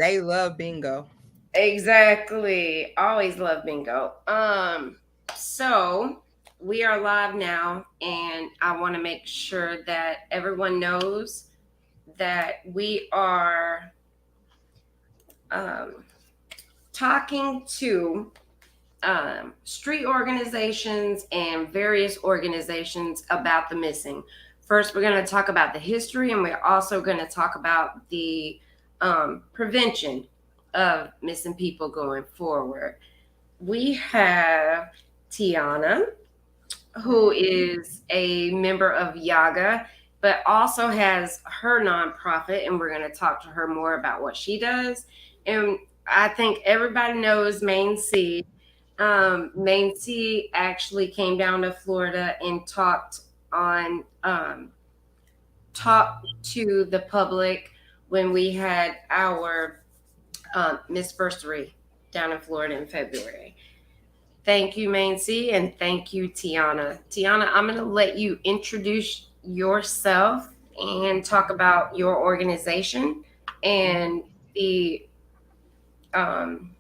They love bingo. Exactly. Always love bingo. So we are live now, and I want to make sure that everyone knows that we are um, talking to street organizations and various organizations about the missing. First, we're going to talk about the history, and we're also going to talk about the prevention of missing people going forward. We have Tiana, who is a member of Yaga, but also has her nonprofit, and we're going to talk to her more about what she does. And I think everybody knows Maine Seed. Maine Seed actually came down to Florida and on talked to the public when we had our Miss Bursary down in Florida in February. Thank you, Mancy, and thank you, Tiana. Tiana, I'm going to let you introduce yourself and talk about your organization and the um,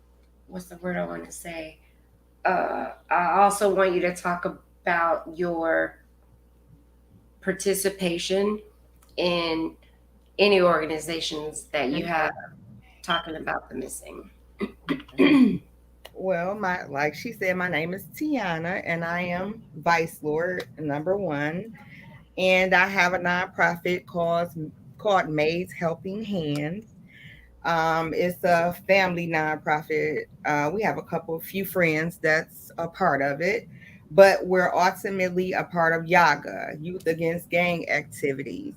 what's the word I want to say? I also want you to talk about your participation in any organizations that you Okay. have talking about the missing. Okay. Well, my like she said, my name is Tiana, and I am Vice Lord number one, and I have a nonprofit called Maids Helping Hands. It's a family nonprofit. We have few friends that's a part of it, but we're ultimately a part of Yaga, Youth Against Gang Activities.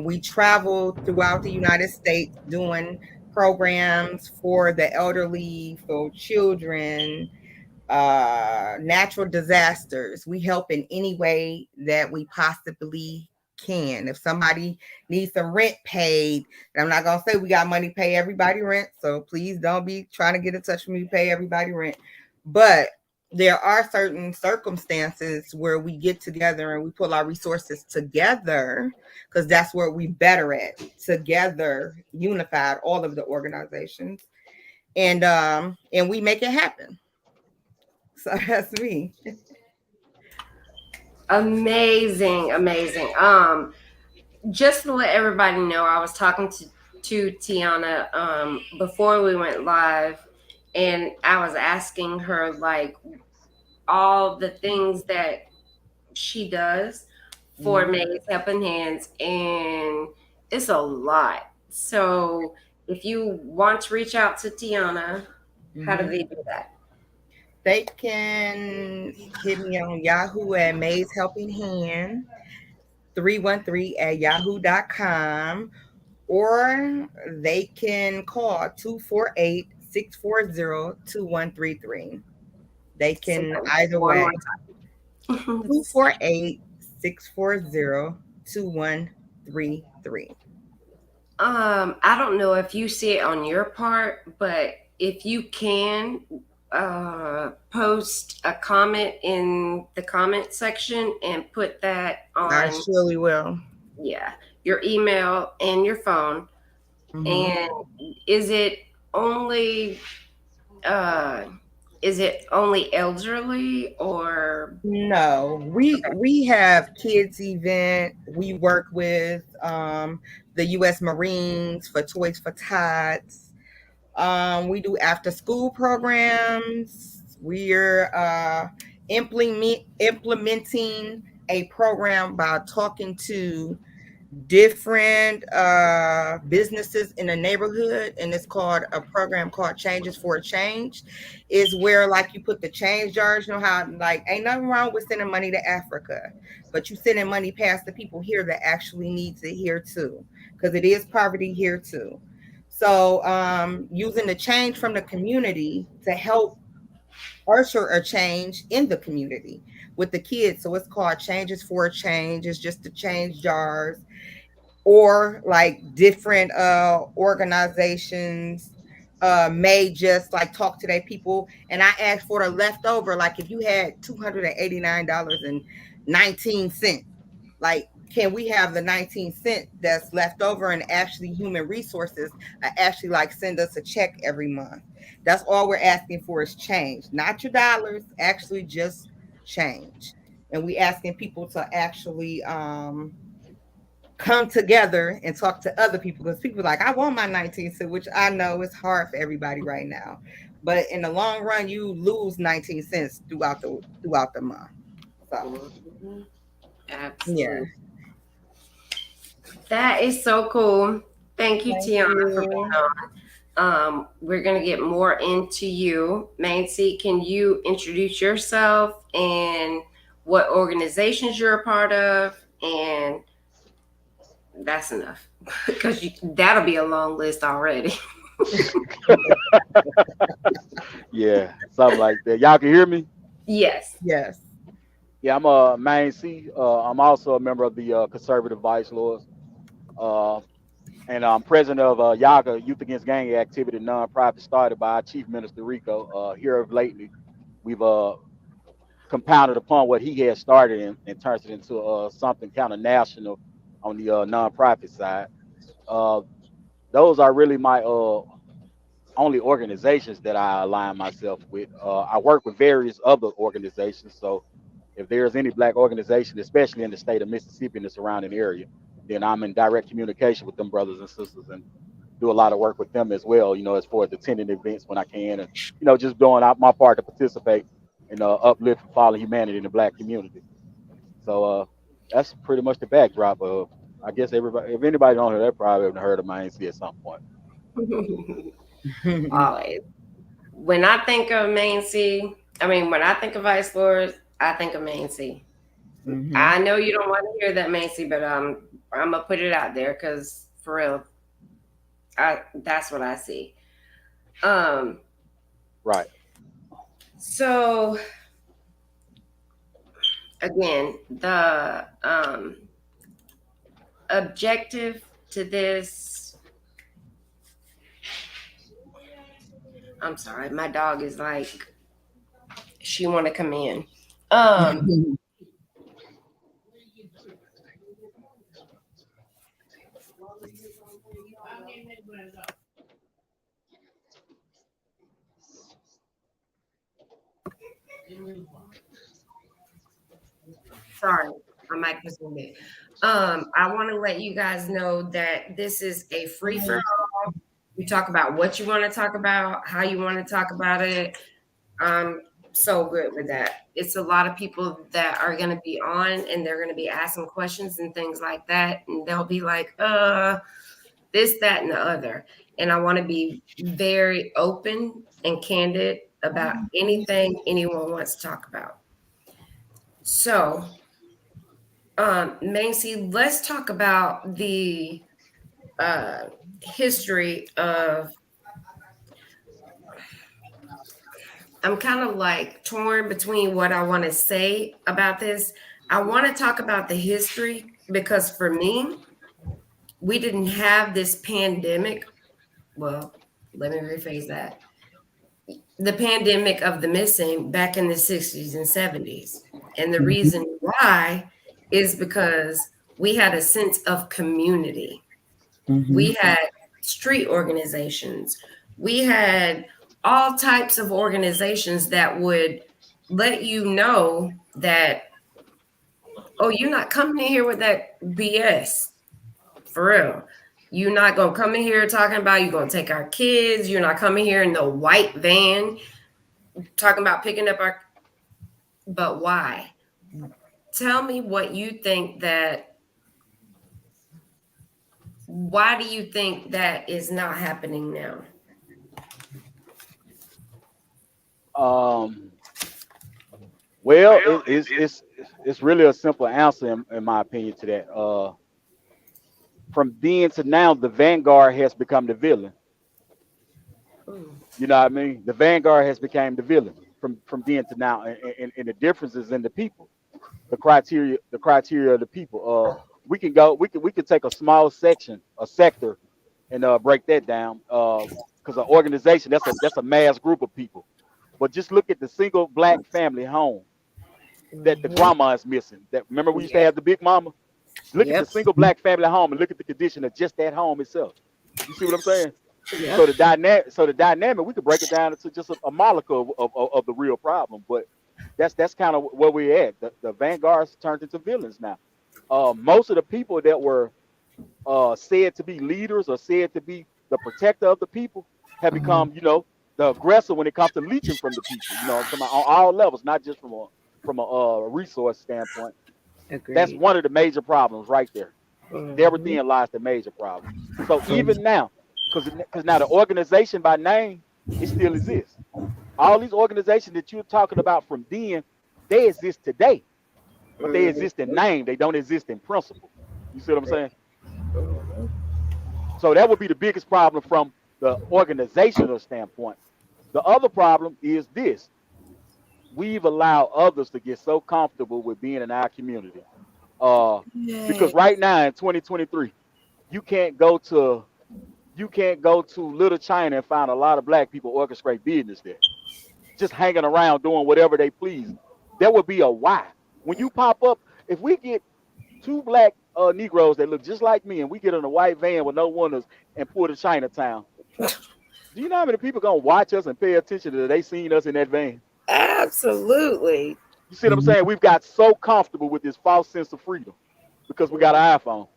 We travel throughout the United States doing programs for the elderly, for children, natural disasters. We help in any way that we possibly can. If somebody needs some rent paid, and I'm not gonna say we got money to pay everybody rent, so please don't be trying to get in touch with me to pay everybody rent. But there are certain circumstances where we get together and we pull our resources together because that's where we better at together, unified, all of the organizations, and we make it happen. So that's me. Amazing, amazing. Just to let everybody know, I was talking to Tiana before we went live, and I was asking her like all the things that she does for Mhm, Maids Helping Hands, and it's a lot. So if you want to reach out to Tiana, how do mhm. they do that? They can hit me on Yahoo at May's Helping Hand 313 at yahoo.com, or they can call 248-640-2133. They Say can that either one more way. time. 248-640-2133. I don't know if you see it on your part, but if you can post a comment in the comment section and put that I on, surely will. yeah, your email and your phone. Mhm. And is it only uh, is it only elderly or No, we okay? we have kids event. We work with the U.S. Marines for Toys for Tots. We do after school programs. We're implementing a program by talking to different businesses in the neighborhood, and it's called a program called Changes for a Change. Is where like you put the change jars. You know how like ain't nothing wrong with sending money to Africa, but you sending money past the people here that actually needs it here too, because it is poverty here too. So using the change from the community to help usher a change in the community with the kids. So it's called Changes for a Change. It's just the change jars, or like different organizations may just like talk to their people, and I asked for the leftover. Like if you had $289.19, like can we have the 19 cent that's left over and actually human resources actually like send us a check every month? That's all we're asking for is change, not your dollars, actually just change. And we asking people to actually come together and talk to other people, because people are like, I want my 19 cent, which I know is hard for everybody right now. But in the long run, you lose 19 cents throughout the month. So Mhm. yeah. Absolutely. That is so cool. Thank you, Thank Tiana, for being you. on. We're going to get more into you. Mancy, can you introduce yourself and what organizations you're a part of? And that's enough because that'll be a long list already. Yeah, something like that. Y'all can hear me? Yes. Yes. Yeah, I'm a main C. I'm also a member of the Conservative Vice Lords. Uh, and I'm president of Yaga Youth Against Gang Activity, nonprofit started by our Chief Minister Rico. Here of lately, we've compounded upon what he had started and turns it into something kind of national on the nonprofit side. Uh, those are really my only organizations that I align myself with. I work with various other organizations. So if there's any black organization, especially in the state of Mississippi and the surrounding area, then I'm in direct communication with them brothers and sisters and do a lot of work with them as well, as far as attending events when I can and, just doing out my part to participate in uplift and follow humanity in the black community. So that's pretty much the backdrop of, I guess everybody, if anybody don't hear that, probably haven't heard of my ANC at some point. Always. When I think of when I think of Vice Lords, I think of Mancy. Mhm. I know you don't want to hear that, Mancy, but I'm gonna put it out there because for real, that's what I see. Um, Right. so again, the objective to this. I'm sorry, my dog is like she want to come in. Sorry, my mic was on mute. I want to let you guys know that this is a free for all. We talk about what you want to talk about, how you want to talk about it. I'm so good with that. It's a lot of people that are going to be on and they're going to be asking questions and things like that. And they'll be like, this, that, and the other. And I want to be very open and candid about anything anyone wants to talk about. So, Macy, let's talk about the history of. I'm kind of like torn between what I want to say about this. I want to talk about the history because for me, we didn't have this pandemic. Well, let me rephrase that. The pandemic of the missing back in the 60s and 70s. And the reason why is because we had a sense of community. We had street organizations. We had all types of organizations that would let you know that, oh, you're not coming in here with that BS. For real. You're not going to come in here talking about you're going to take our kids. You're not coming here in the white van talking about picking up our. But why? Tell me what you think that. Why do you think that is not happening now? Well, it's really a simple answer in my opinion to that. From then to now, the vanguard has become the villain. You know what I mean? The vanguard has become the villain from then to now, and the difference is in the people, the criteria of the people. We can take a small section, a sector, and break that down. Because an organization that's a mass group of people. But just look at the single black family home that the grandma is missing. That remember we used to have the big mama. Look at Yep. the single black family home and look at the condition of just that home itself. You see what I'm saying? Yep. So the dynamic, we could break it down into just a molecule of the real problem. But that's kind of where we're at. The vanguards turned into villains now. Most of the people that were said to be leaders or said to be the protector of the people have become, the aggressor when it comes to leeching from the people. I'm talking about on all levels, not just from a resource standpoint. That's Agreed. one of the major problems right there. Mhm. Therein lies the major problem. So even now, because now the organization by name, it still exists. All these organizations that you're talking about from then, they exist today, but they exist in name. They don't exist in principle. You see what I'm saying? Mhm. So that would be the biggest problem from the organizational standpoint. The other problem is this: we've allowed others to get so comfortable with being in our community. Because Yay. right now in 2023, you can't go to Little China and find a lot of black people orchestrate business there, just hanging around doing whatever they please. There would be a why. When you pop up, if we get two black Negroes that look just like me and we get in a white van with no windows and pull to Chinatown, do you know how many people gonna watch us and pay attention to they seen us in that van? Absolutely. You see what I'm saying? We've got so comfortable with this false sense of freedom because we got an iPhone.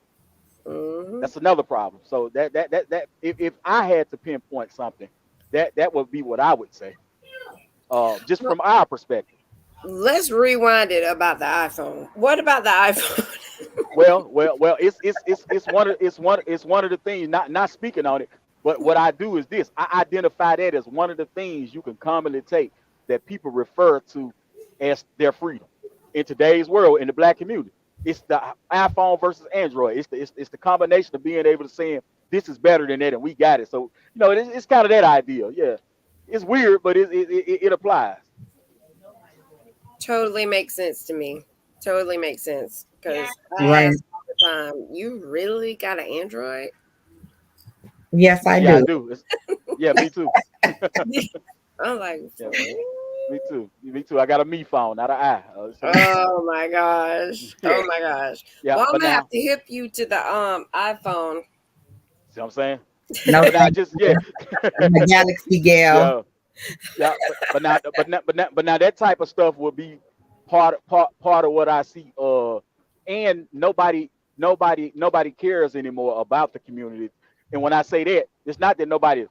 Mhm. That's another problem. So that if I had to pinpoint something, that would be what I would say. Just from our perspective. Let's rewind it about the iPhone. What about the iPhone? Well. It's one of the things. Not speaking on it, but what I do is this: I identify that as one of the things you can commonly take that people refer to as their freedom in today's world in the black community. It's the iPhone versus Android. It's the combination of being able to say this is better than that, and we got it. So it's kind of that idea. Yeah, it's weird, but it applies. Totally makes sense to me. Totally makes sense. Because I Right. ask all the time, you really got an Android? Yes, I Yeah, I do. do. Yeah, me too. I'm like, Yeah, for real? me too. Me too. I got a me phone, not an I. Oh my gosh. Yeah, Oh my gosh. yeah. Well, I'm But gonna have now, to hip you to the iPhone. see what I'm saying? No, But now, thank just you. yeah, I'm a Galaxy gal. yeah, yeah. But now that type of stuff will be part of what I see. And nobody cares anymore about the community. And when I say that, it's not that nobody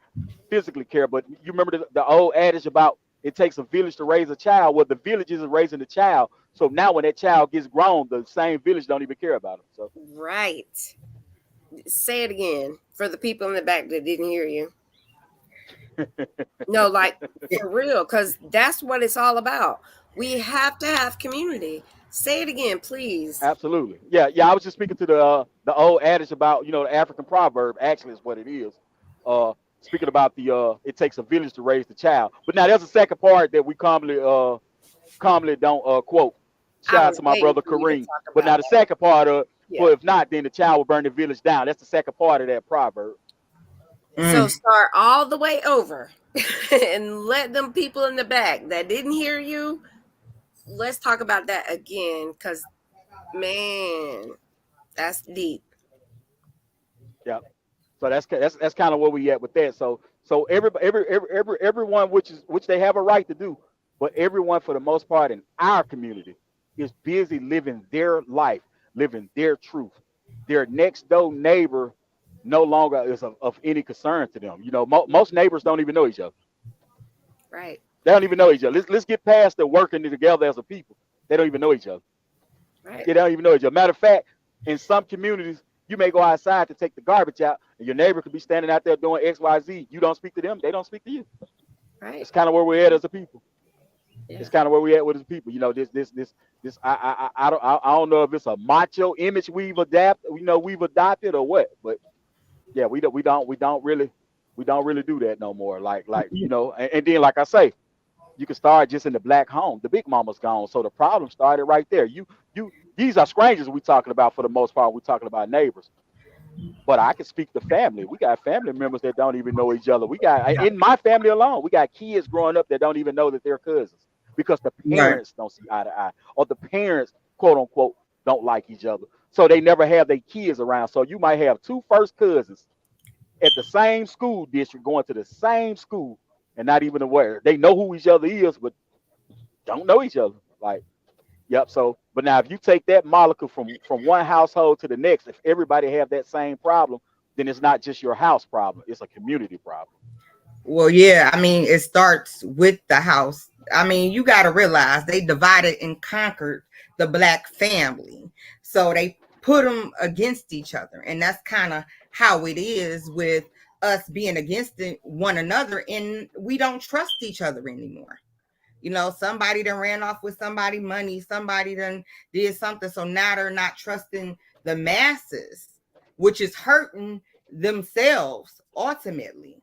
physically care, but you remember the old adage about it takes a village to raise a child. Well, the village isn't raising the child. So now when that child gets grown, the same village don't even care about him. So Right. Say it again for the people in the back that didn't hear you. No, like for real, because that's what it's all about. We have to have community. Say it again, please. absolutely, yeah. I was just speaking to the old adage about the African proverb. Actually, is what it is. Speaking about the it takes a village to raise the child. But now there's a second part that we commonly don't quote. I Shout out was to my waiting brother for you to Kareem. talk But about now the second part of, that. well, if not, then the child will burn the village down. That's the second part of that proverb. So Mm. start all the way over and let them people in the back that didn't hear you. Let's talk about that again, because man, that's deep. Yeah. So that's kind of where we at with that. So everyone, which they have a right to do, but everyone for the most part in our community is busy living their life, living their truth. Their next door neighbor no longer is of any concern to them. Most neighbors don't even know each other. Right. They don't even know each other. Let's get past the working together as a people. They don't even know each other. Right. They don't even know each other. Matter of fact, in some communities, you may go outside to take the garbage out, and your neighbor could be standing out there doing X, Y, Z. You don't speak to them; they don't speak to you. Right. It's kind of where we're at as a people. Yeah. It's kind of where we're at with as people. This. I don't know if it's a macho image we've adopted or what, but yeah, we don't really do that no more. And then like I say, you can start just in the black home. The big mama's gone, so the problem started right there. These are strangers we talking about for the most part. We're talking about neighbors, but I can speak to family. We got family members that don't even know each other. We got in my family alone, we got kids growing up that don't even know that they're cousins because the Right. parents don't see eye to eye, or the parents quote unquote don't like each other. So they never have their kids around. So you might have two first cousins at the same school district going to the same school and not even aware. They know who each other is, but don't know each other. Like, yep. So, but now if you take that molecule from one household to the next, if everybody have that same problem, then it's not just your house problem; it's a community problem. Well, yeah, I mean, it starts with the house. I mean, you got to realize they divided and conquered the black family. So they put them against each other. And that's kind of how it is with us being against one another. And we don't trust each other anymore. You know, somebody done ran off with somebody money, somebody done did something. So now they're not trusting the masses, which is hurting themselves ultimately.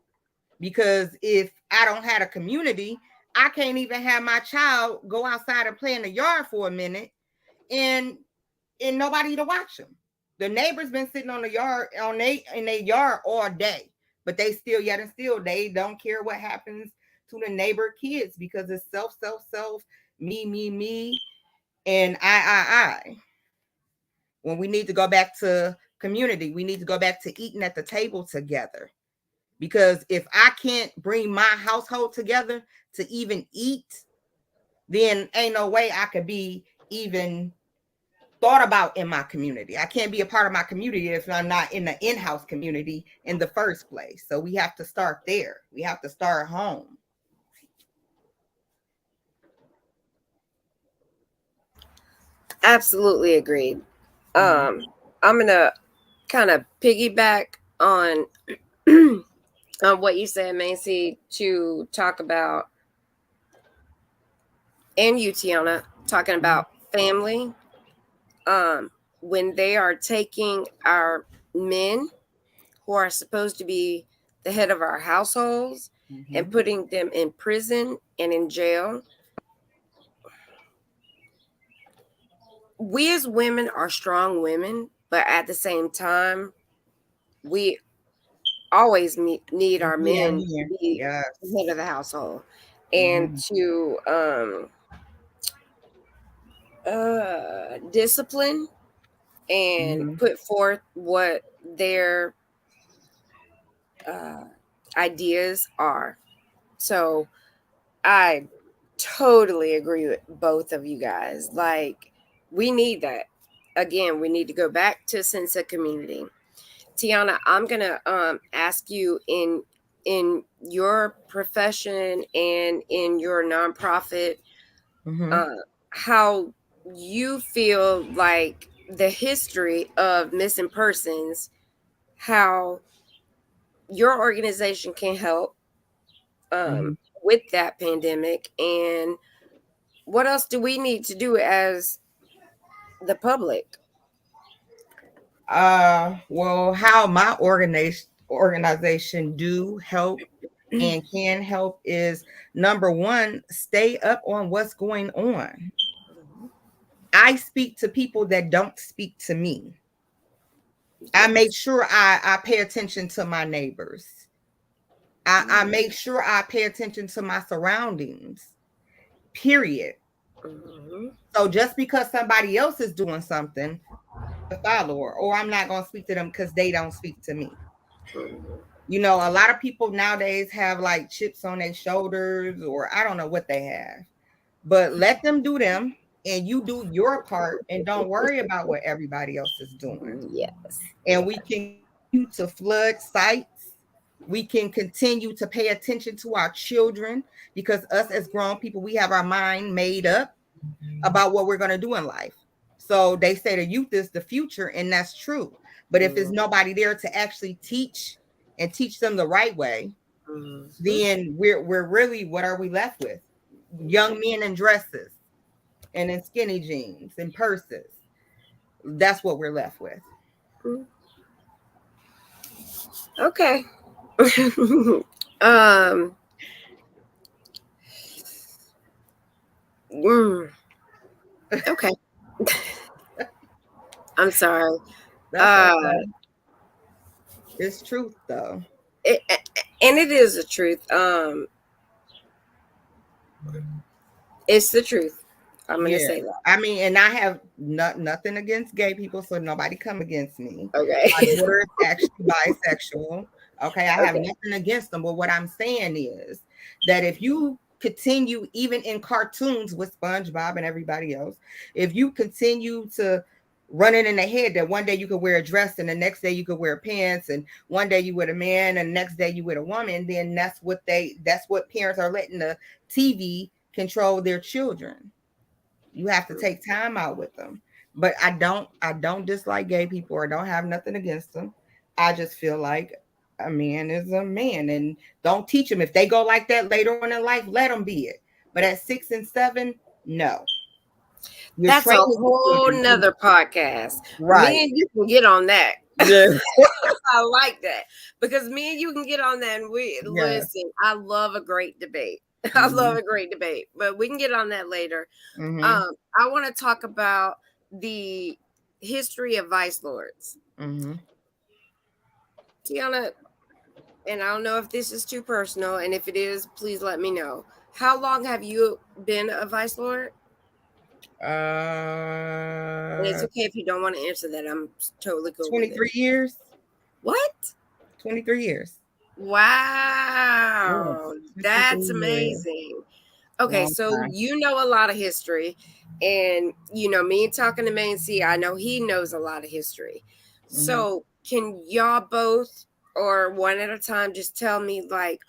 Because if I don't have a community, I can't even have my child go outside and play in the yard for a minute and nobody to watch them. The neighbor's been sitting on the yard in their yard all day, but they still they don't care what happens to the neighbor kids because it's self, me, and I. When we need to go back to community, we need to go back to eating at the table together. Because if I can't bring my household together to even eat, then ain't no way I could be even thought about in my community. I can't be a part of my community if I'm not in the in-house community in the first place. So we have to start there. We have to start home. Absolutely agreed. I'm gonna kind of piggyback on what you said, Macy, to talk about, and you, Tiana, talking about family. When they are taking our men who are supposed to be the head of our households and putting them in prison and in jail. We as women are strong women, but at the same time, we always need our men to be the head of the household and to discipline and put forth what their ideas are. So I totally agree with both of you guys. Like, we need that. Again, we need to go back to a sense of community. Tiana, I'm gonna ask you in your profession and in your nonprofit, how you feel like the history of missing persons, how your organization can help with that pandemic, and what else do we need to do as the public? Well, how my organization do help and can help is, number one, stay up on what's going on. I speak to people that don't speak to me. I make sure I pay attention to my neighbors. I make sure I pay attention to my surroundings, period. So just because somebody else is doing something, a follower, or I'm not going to speak to them because they don't speak to me. You know, a lot of people nowadays have like chips on their shoulders, or I don't know what they have, but let them do them and you do your part and don't worry about what everybody else is doing. Yes. And we can continue to flood sites. We can continue to pay attention to our children, because us as grown people, we have our mind made up about what we're going to do in life. So they say the youth is the future, and that's true. But if there's nobody there to actually teach and teach them the right way, then we're really, what are we left with? Young men in dresses and in skinny jeans and purses. That's what we're left with. Okay. Okay. I'm sorry. It's truth, though. And it is the truth. It's the truth. I'm gonna Yeah. say that. I mean, and I have nothing against gay people, so nobody come against me. Okay. My daughter is actually bisexual. Okay, I have Okay. nothing against them, but what I'm saying is that if you continue, even in cartoons with SpongeBob and everybody else, if you continue to run it in the head that one day you could wear a dress and the next day you could wear pants, and one day you with a man and the next day you with a woman, then that's what parents are letting the TV control their children. You have to take time out with them. But I don't dislike gay people or don't have nothing against them. I just feel like a man is a man, and don't teach them. If they go like that later on in life, let them be it. But at 6 and 7, no. You're That's a training the whole children. nother podcast. Right. Me and you can get on that. Yeah. I like that because me and you can get on that and we listen. I love a great debate. I love a great debate, but we can get on that later. Mhm. I want to talk about the history of vice lords. Mhm. Tiana, and I don't know if this is too personal, and if it is, please let me know. How long have you been a vice lord? And it's okay if you don't want to answer that. I'm totally cool. 23 years. What? 23 years. Wow. That's amazing. Okay, so you know a lot of history, and me talking to Main C, I know he knows a lot of history. So can y'all both, or one at a time, just tell me, like,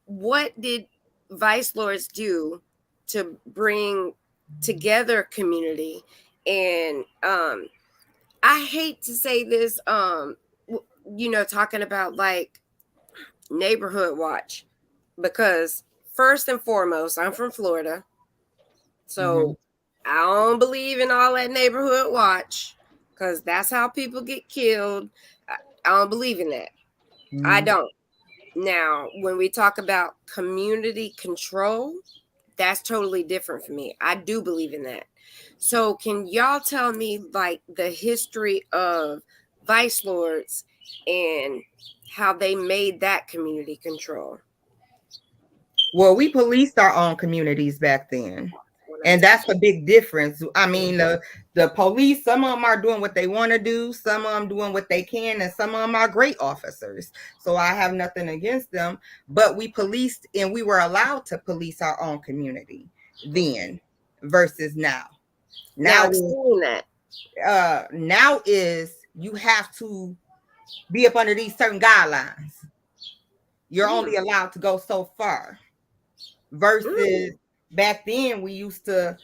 what did vice lords do to bring together community? And I hate to say this, talking about like neighborhood watch, because first and foremost, I'm from Florida, so I don't believe in all that neighborhood watch, because that's how people get killed. I don't believe in that. I don't. Now, when we talk about community control, that's totally different for me. I do believe in that. So can y'all tell me, like, the history of vice lords and how they made that community control? Well, we policed our own communities back then. And that's a big difference. I mean, the police, some of them are doing what they want to do, some of them doing what they can, and some of them are great officers. So I have nothing against them, but we policed and we were allowed to police our own community then versus now. Now is you have to be up under these certain guidelines. You're only allowed to go so far. Versus back then, we used to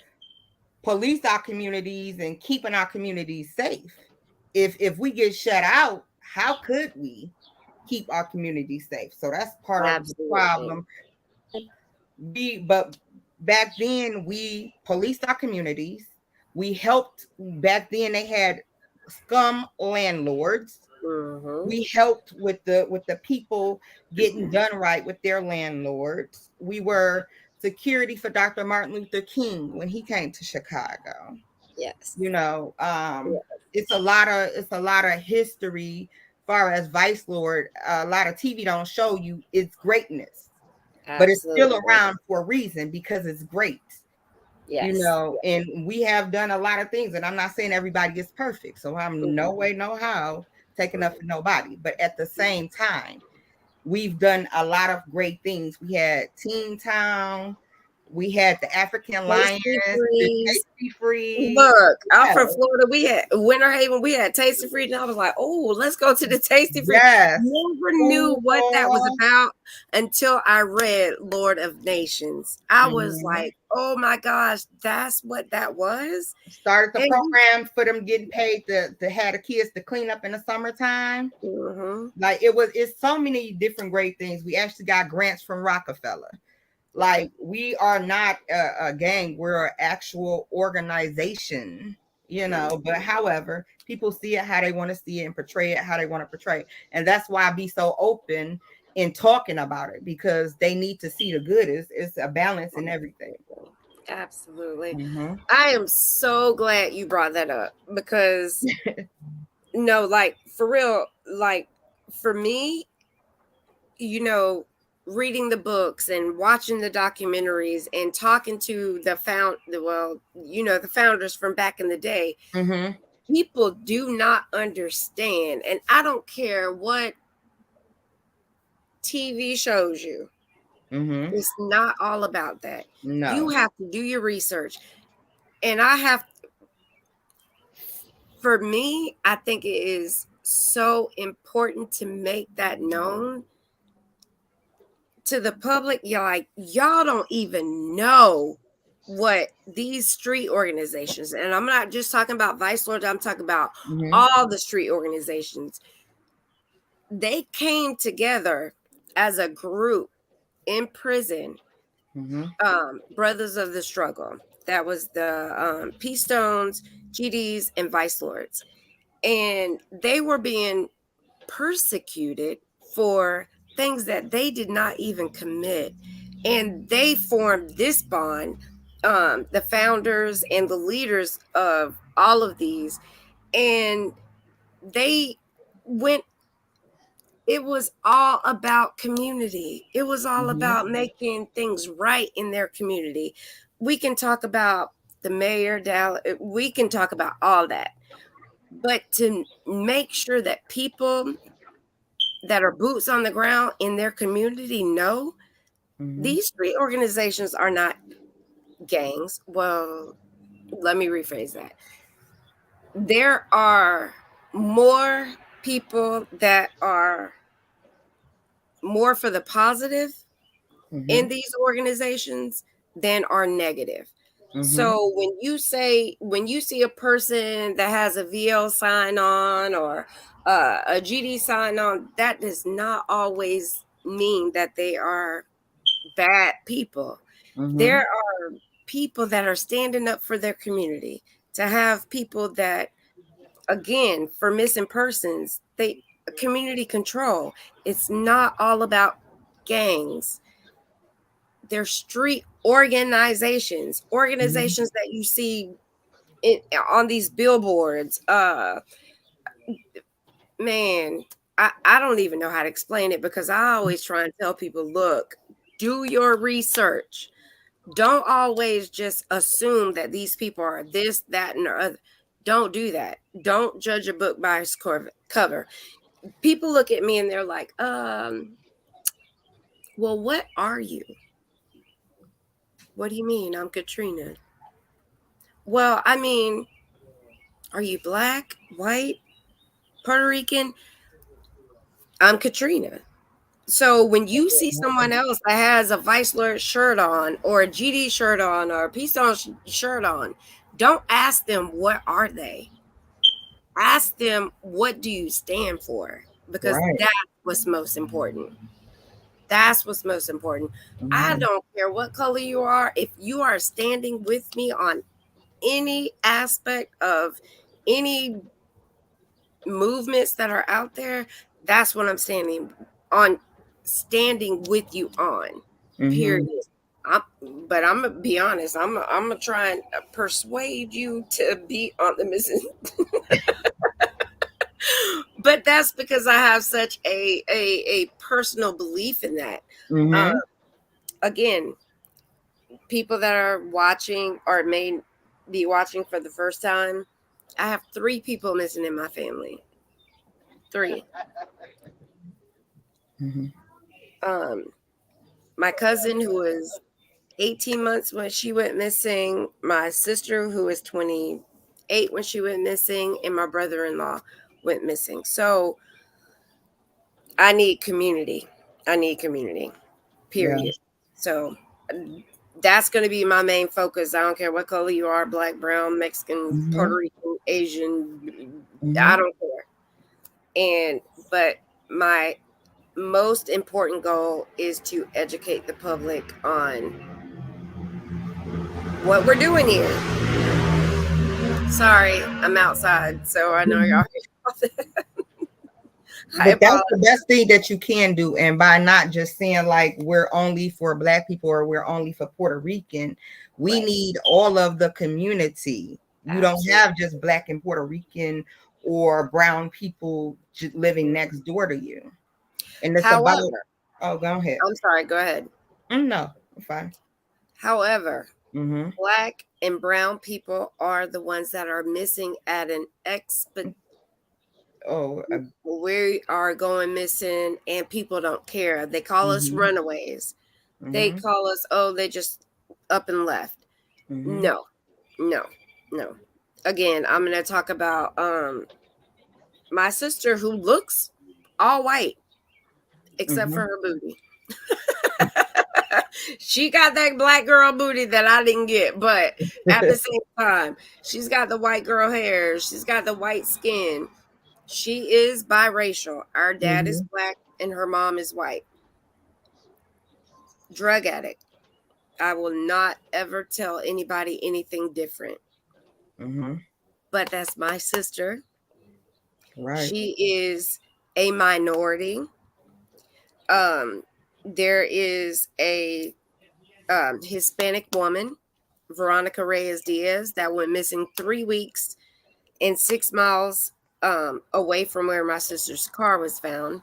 police our communities and keeping our communities safe. If we get shut out, how could we keep our community safe? So that's part of the problem. But back then we policed our communities. We helped. Back then they had scum landlords. We helped with the people getting done right with their landlords. We were security for Dr. Martin Luther King when he came to Chicago. Yes. It's a lot of history far as vice lord. A lot of TV don't show you its greatness. But it's still around for a reason, because it's great. Yes. And we have done a lot of things, and I'm not saying everybody is perfect, so I'm no way, no how taking up for nobody. But at the same time, we've done a lot of great things. We had Teen Town, we had the African Lions, the Tasty Free. Look, I'm from Florida. We had Winter Haven. We had Tasty Free, and I was like, "Oh, let's go to the Tasty Free." Yes. Never knew what that was about until I read Lord of Nations. I was like, "Oh my gosh, that's what that was." Started the program for them getting paid to have the kids to clean up in the summertime. Like it's so many different great things. We actually got grants from Rockefeller. Like, we are not a gang, we're an actual organization, but however, people see it how they want to see it and portray it how they want to portray it. And that's why I be so open in talking about it, because they need to see the good. It's a balance in everything. Absolutely. I am so glad you brought that up, because like, for real, like, for me, reading the books and watching the documentaries and talking to the founders from back in the day, Mm-hmm. people do not understand. And I don't care what TV shows you. Mm-hmm. It's not all about that. No. You have to do your research. And for me, I think it is so important to make that known to the public. Y'all don't even know what these street organizations, and I'm not just talking about Vice Lords, I'm talking about all the street organizations. They came together as a group in prison. Brothers of the Struggle. That was the Peace Stones, GDs, and Vice Lords. And they were being persecuted for things that they did not even commit. And they formed this bond, the founders and the leaders of all of these. And they went, it was all about community. It was all about making things right in their community. We can talk about the mayor, we can talk about all that. But to make sure that people that are boots on the ground in their community know these street organizations are not gangs. Well, let me rephrase that. There are more people that are more for the positive in these organizations than are negative. So when you see a person that has a VL sign on or a GD sign on, that does not always mean that they are bad people. There are people that are standing up for their community. To have people that, again, for missing persons, community control. It's not all about gangs. They're street organizations that you see on these billboards. Man, I don't even know how to explain it, because I always try and tell people, look, do your research. Don't always just assume that these people are this, that, and the other. Don't do that. Don't judge a book by its cover. People look at me and they're like, well, what are you? What do you mean? I'm Katrina. Well, I mean, are you black, white, Puerto Rican? I'm Katrina. So when you see someone else that has a Vice Lord shirt on or a GD shirt on or a Peace Stone shirt on, don't ask them, what are they? Ask them, what do you stand for? Because that's what's most important. That's what's most important. I don't care what color you are. If you are standing with me on any aspect of any movements that are out there, that's what I'm standing with you on. Period. But I'm gonna be honest. I'm gonna try and persuade you to be on the missing. But that's because I have such a personal belief in that. Again, people that are watching or may be watching for the first time, I have 3 people missing in my family. 3. My cousin, who was 18 months when she went missing, my sister, who was 28 when she went missing, and my brother-in-law went missing. So I need community. Period. Yeah. So that's going to be my main focus. I don't care what color you are, black, brown, Mexican, Puerto Rican, Asian. I don't care. But my most important goal is to educate the public on what we're doing here. Sorry, I'm outside, so I know y'all hear that. But that's the best thing that you can do. And by not just saying like we're only for Black people or we're only for Puerto Rican, we need all of the community. You don't have just Black and Puerto Rican or brown people living next door to you. And it's Oh, go ahead. I'm sorry, go ahead. No, I'm fine. However, Mm-hmm. Black and brown people are the ones that are missing at an Oh, we are going missing and people don't care. They call us Mhm. runaways. They mm-hmm. call us, oh, they just up and left. Mm-hmm. No, no, no. Again, I'm going to talk about my sister who looks all white except for Mm-hmm. her booty. She got that black girl booty that I didn't get, but at the same time, she's got the white girl hair. She's got the white skin. She is biracial. Our dad is Mm-hmm. black and her mom is white. Drug addict. I will not ever tell anybody anything different. Mm-hmm. But that's my sister. Right. She is a minority. There is a Hispanic woman, Veronica Reyes Diaz, that went missing 3 weeks and 6 miles away from where my sister's car was found.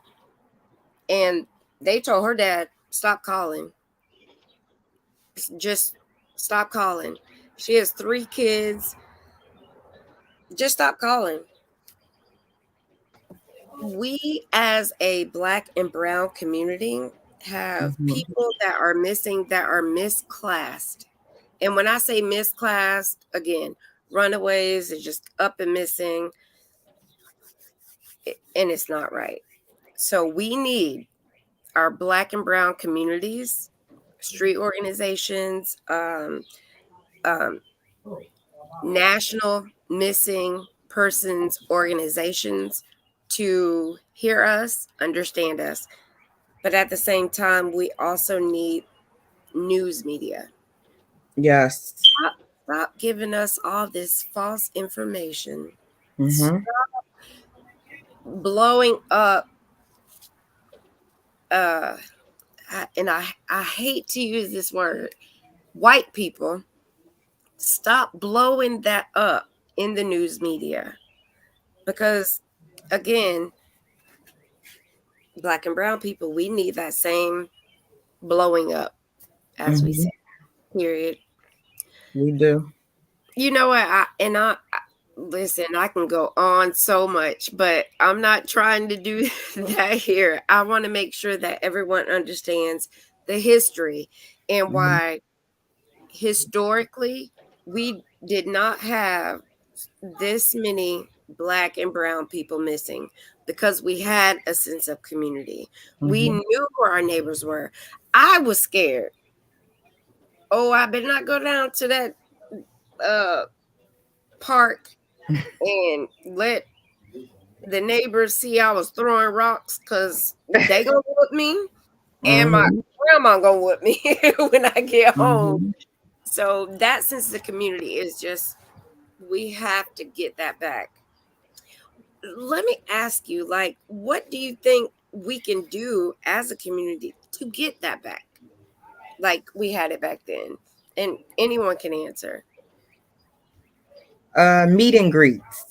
And they told her dad, stop calling. Just stop calling. She has 3 kids. Just stop calling. We, as a Black and brown community, have Mhm. people that are missing, that are misclassed. And when I say misclassed, again, runaways are just up and missing, and it's not right. So we need our Black and brown communities, street organizations, national missing persons organizations to hear us, understand us. But at the same time, we also need news media. Yes. Stop giving us all this false information. Mm-hmm. Blowing up and I hate to use this word, white people, stop blowing that up in the news media. Because again, Black and brown people, we need that same blowing up, as we Mm-hmm. say, period. We do. You know what? Listen, I can go on so much, but I'm not trying to do that here. I want to make sure that everyone understands the history and Mhm. why historically we did not have this many Black and brown people missing, because we had a sense of community. We Mhm. knew where our neighbors were. I was scared. Oh, I better not go down to that park and let the neighbors see I was throwing rocks, because they gonna whoop me and my Mhm. grandma gonna whoop me when I get home. Mhm. So that sense of community is just, we have to get that back. Let me ask you, like, what do you think we can do as a community to get that back? Like we had it back then. And anyone can answer. Meet and greets.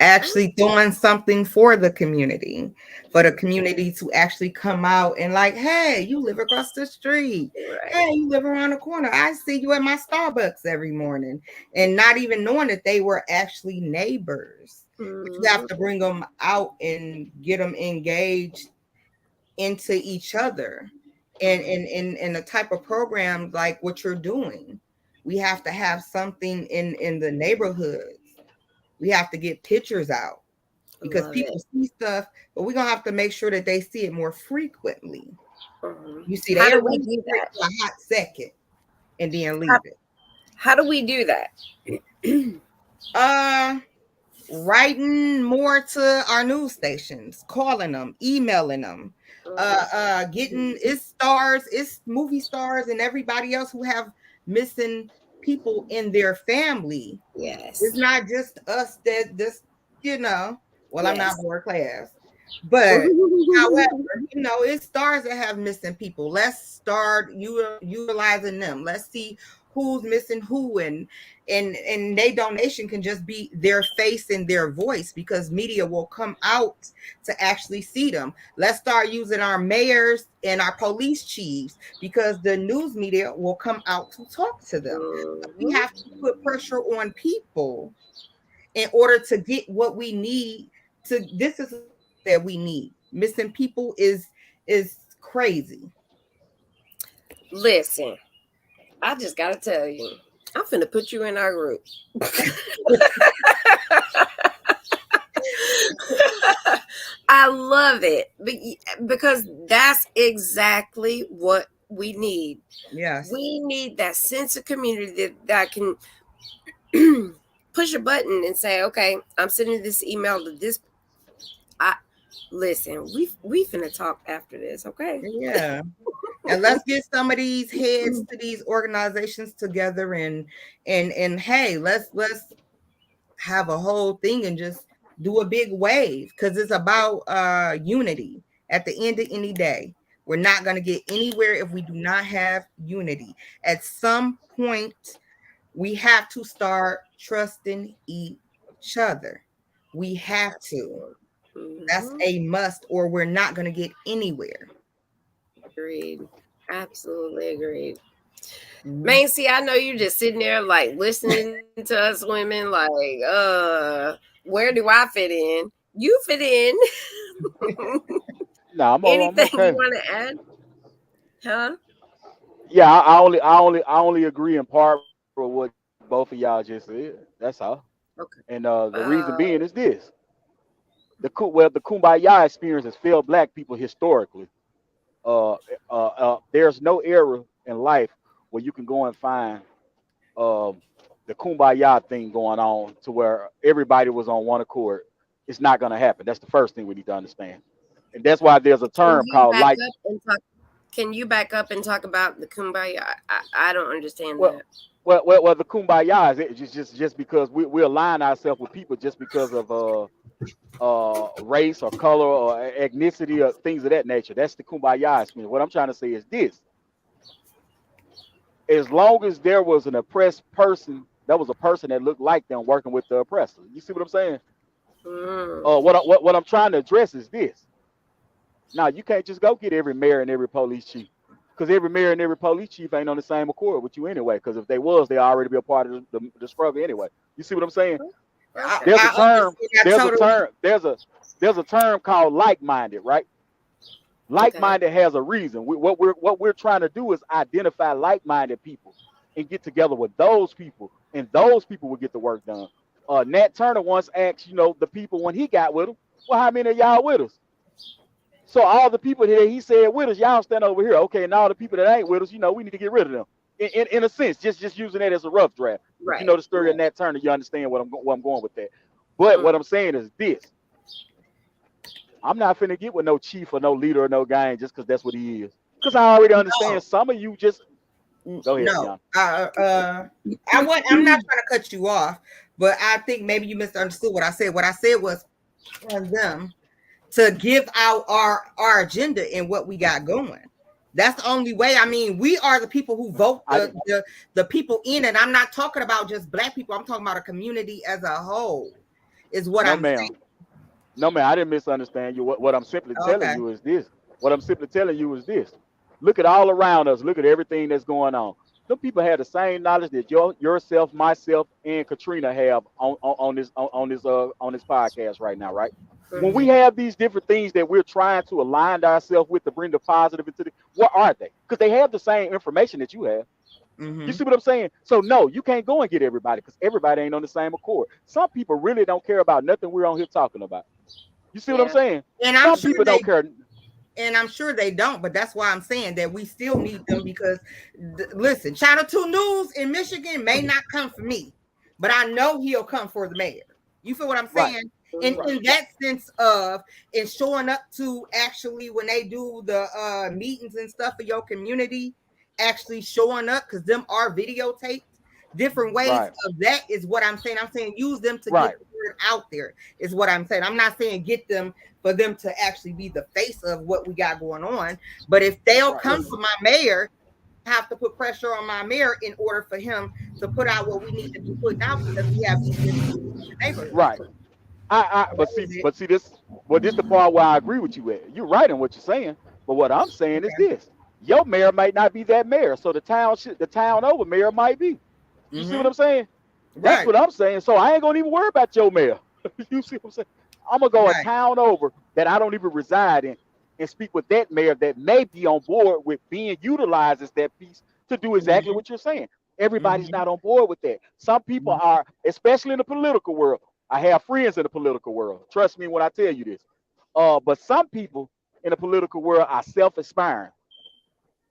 Actually doing something for the community, to actually come out and like, hey, you live across the street. Right. Hey, you live around the corner. I see you at my Starbucks every morning. And not even knowing that they were actually neighbors. But you have to bring them out and get them engaged into each other. And in the type of program like what you're doing, we have to have something in the neighborhoods. We have to get pictures out, because Love people it. see stuff, but we're gonna have to make sure that they see it more frequently. You see, How they do are we watch do that? for a hot second and then leave it. How do we do that? Writing more to our news stations, calling them, emailing them, getting it's movie stars and everybody else who have missing people in their family. Yes. It's not just us that this, well, I'm not Yes. board class, but however, it's stars that have missing people. Let's start utilizing them. Let's see who's missing who, and their donation can just be their face and their voice, because media will come out to actually see them. Let's start using our mayors and our police chiefs, because the news media will come out to talk to them. We have to put pressure on people in order to get what we need. This is that we need. Missing people is crazy. Listen, I just gotta tell you, I'm finna put you in our group. I love it because that's exactly what we need. Yes. We need that sense of community that can push a button and say, okay, I'm sending this email to this. Listen, we finna talk after this, okay? Yeah. And let's get some of these heads to these organizations together, and hey, let's have a whole thing and just do a big wave, because it's about unity. At the end of any day, we're not going to get anywhere if we do not have unity. At some point, we have to start trusting each other. We have to. That's a must, or we're not going to get anywhere. Agreed. Absolutely agreed. Macy, I know you're just sitting there like listening to us women like, where do I fit in? You fit in. No, I'm Anything okay. you want to add? Huh? Yeah, I only agree in part with what both of y'all just said. That's all. Okay. And the reason being is this: the Kumbaya experience has failed Black people historically. There's no era in life where you can go and find the Kumbaya thing going on to where everybody was on one accord. It's not going to happen. That's the first thing we need to understand, and that's why there's a term called like. Can you back up and talk about the Kumbaya? I don't understand Well, that. Well, the Kumbaya is just because we align ourselves with people just because of race or color or ethnicity or things of that nature. That's the Kumbaya experience. What I'm trying to say is this: as long as there was an oppressed person, that was a person that looked like them working with the oppressor. You see what I'm saying? What I'm trying to address is this. Now, you can't just go get every mayor and every police chief, because every mayor and every police chief ain't on the same accord with you anyway. Because if they was, they already be a part of the struggle anyway. You see what I'm saying? There's a term. There's a term called like-minded, right? Like-minded has a reason. What we're trying to do is identify like-minded people and get together with those people, and those people will get the work done. Nat Turner once asked, the people when he got with them, well, how many of y'all with us? So all the people that he said with us, y'all stand over here, okay? And all the people that ain't with us, we need to get rid of them. In a sense, just using that as a rough draft. Right. You know the story of Nat Turner, you understand where I'm going with that. But what I'm saying is this: I'm not finna get with no chief or no leader or no gang just because that's what he is. Because I already understand some of you just go ahead. No, I'm not trying to cut you off, but I think maybe you misunderstood what I said. What I said was on them to give out our agenda and what we got going. That's the only way. I mean, we are the people who vote the people in, and I'm not talking about just Black people. I'm talking about a community as a whole. Is what I'm saying. No, man, I didn't misunderstand you. What I'm simply telling you is this. What I'm simply telling you is this. Look at all around us. Look at everything that's going on. Some people have the same knowledge that yourself, myself, and Katrina have on this podcast right now, right? Mm-hmm. When we have these different things that we're trying to align ourselves with to bring the positive into what are they? Because they have the same information that you have. Mm-hmm. You see what I'm saying? So no, you can't go and get everybody because everybody ain't on the same accord. Some people really don't care about nothing we're on here talking about. You see what I'm saying? And some people don't care. And I'm sure they don't, but that's why I'm saying that we still need them because, listen, Channel 2 News in Michigan may not come for me, but I know he'll come for the mayor. You feel what I'm saying? Right. In that sense of showing up to actually when they do the meetings and stuff for your community, actually showing up because them are videotaped. Different ways of that is what I'm saying. I'm saying use them to get the word out there is what I'm saying. I'm not saying get them for them to actually be the face of what we got going on. But if they'll come for my mayor, have to put pressure on my mayor in order for him to put out what we need to be putting out because we have these issues in the neighborhood. Right. But see this. Well, this the part where I agree with you at. You're right in what you're saying. But what I'm saying is this: your mayor might not be that mayor, so the town over mayor might be. You see what I'm saying? That's what I'm saying. So I ain't gonna even worry about your mayor. You see what I'm saying? I'm gonna go a town over that I don't even reside in and speak with that mayor that may be on board with being utilized as that piece to do exactly what you're saying. Everybody's not on board with that. Some people are, especially in the political world. I have friends in the political world. Trust me when I tell you this. But some people in the political world are self-aspiring,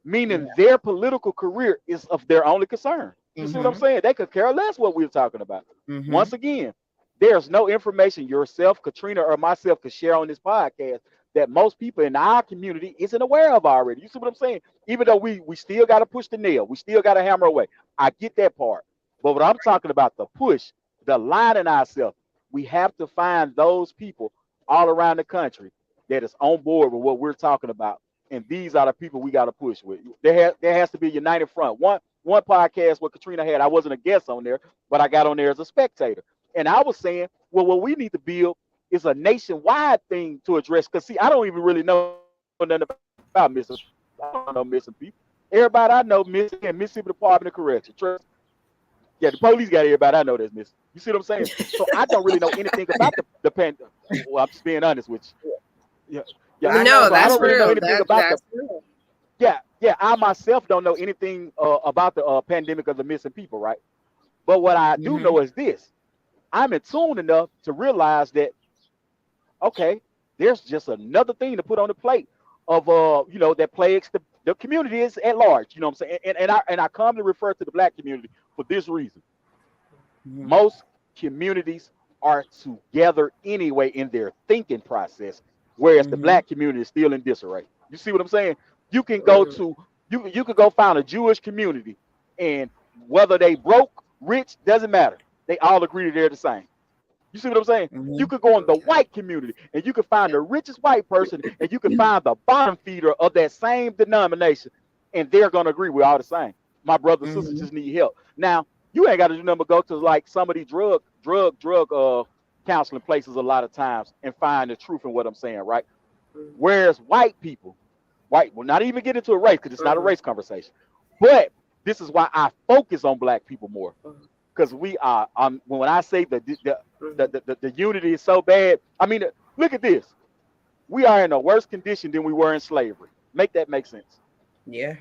meaning their political career is of their only concern. You see what I'm saying? They could care less what we're talking about. Once again, there's no information yourself, Katrina, or myself could share on this podcast that most people in our community isn't aware of already. You see what I'm saying? Even though we still got to push the nail, we still got to hammer away. I get that part. But what I'm talking about, the push, the line in ourselves, we have to find those people all around the country that is on board with what we're talking about. And these are the people we got to push with. There has to be a united front. One podcast what Katrina had, I wasn't a guest on there, but I got on there as a spectator. And I was saying, well, what we need to build is a nationwide thing to address. Because, see, I don't even really know nothing about missing. I don't know missing people. Everybody I know missing in Mississippi Department of Correction. Trust. Yeah, the police got everybody I know that's missing. You see what I'm saying? So I don't really know anything about the pandemic. Well, I'm just being honest with you. Yeah, I know that's don't really real. know anything about That's real. Yeah. I myself don't know anything about the pandemic of the missing people, right? But what I do know is this: I'm in tune enough to realize that, okay, there's just another thing to put on the plate of that plagues the community is at large. You know what I'm saying? And I commonly refer to the Black community for this reason. Most communities are together anyway in their thinking process, whereas the Black community is still in disarray. You see what I'm saying? You can go to you can go find a Jewish community, and whether they broke, rich, doesn't matter. They all agree that they're the same. You see what I'm saying? You could go in the white community and you can find the richest white person, and you can find the bottom feeder of that same denomination, and they're gonna agree we're all the same. My brothers and sisters just need help. Now, you ain't got to do nothing but go to like some of these drug counseling places a lot of times and find the truth in what I'm saying, right? Whereas white people, will not even get into a race because it's not a race conversation. But this is why I focus on Black people more, because we are. When I say the unity is so bad, I mean, look at this. We are in a worse condition than we were in slavery. Make that make sense? Yeah.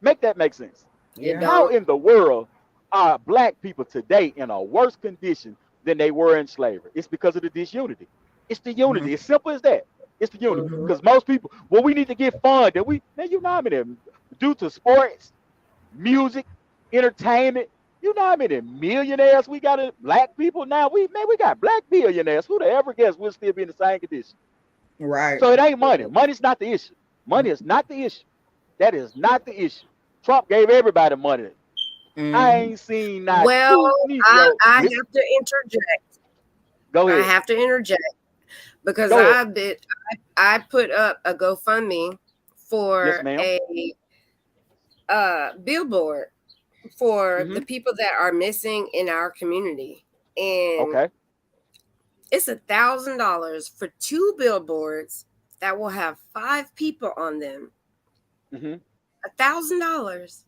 Make that make sense? Yeah. How in the world are Black people today in a worse condition than they were in slavery? It's because of the disunity. It's the unity. It's simple as that. It's the unity. Because most people, well, we need to get funded. Due to sports, music, entertainment. You know how many millionaires we got in Black people now? We got Black billionaires. Who'd ever guess we'll still be in the same condition? Right. So it ain't money. Money's not the issue. Money is not the issue. That is not the issue. Trump gave everybody money. I ain't seen that. Well, I have to interject. Go ahead. I have to interject because I put up a GoFundMe for a billboard for the people that are missing in our community, and it's $1,000 for 2 billboards that will have 5 people on them. $1,000.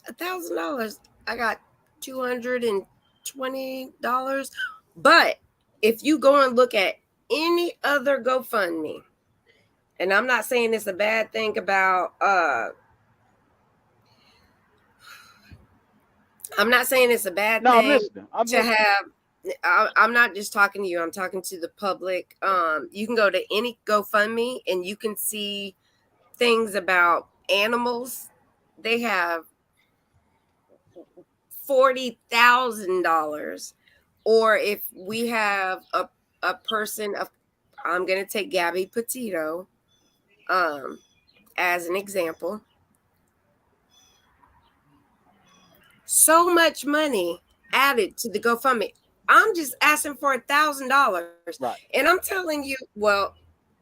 $1,000. I got $220. But if you go and look at any other GoFundMe, and I'm not saying it's a bad thing about I'm not saying it's a bad thing I'm listening. I'm not just talking to you. I'm talking to the public. You can go to any GoFundMe and you can see things about animals. They have $40,000. Or if we have a person of, I'm going to take Gabby Petito as an example. So much money added to the GoFundMe. I'm just asking for $1,000. Right. And I'm telling you, well,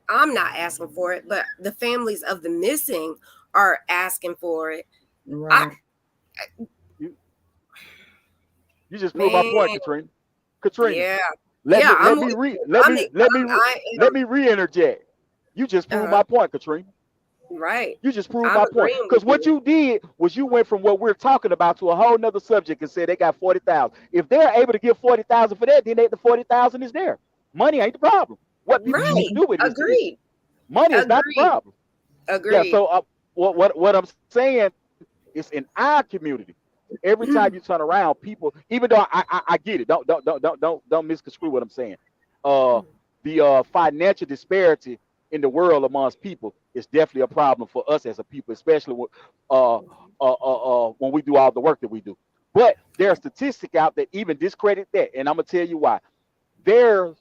I'm not asking for it, but the families of the missing are asking for it. Right. You just proved my point, Man, Katrina. Katrina, yeah, let yeah. me I'm let me with re you. let I'm, me let me re, I let am. me re-interject. You just proved Uh-huh. my point, Katrina. Right. You just proved I'm my point. agreeing with Because what you. you did was you went from what we're talking about to a whole nother subject and said they got 40,000. If they're able to give 40,000 for that, then the 40,000 is there. Money ain't the problem. What people choose to Right. Mhm. do with it is the issue. Agreed. Money is not the Agreed. problem. Yeah. Agreed. So what I'm saying is in our community, every time you turn around, people, even though I get it, don't misconstrue what I'm saying. Uh, the financial disparity in the world amongst people is definitely a problem for us as a people, especially uh, when we do all the work that we do. But there's a statistic out that even discredit that, and I'm gonna tell you why. There's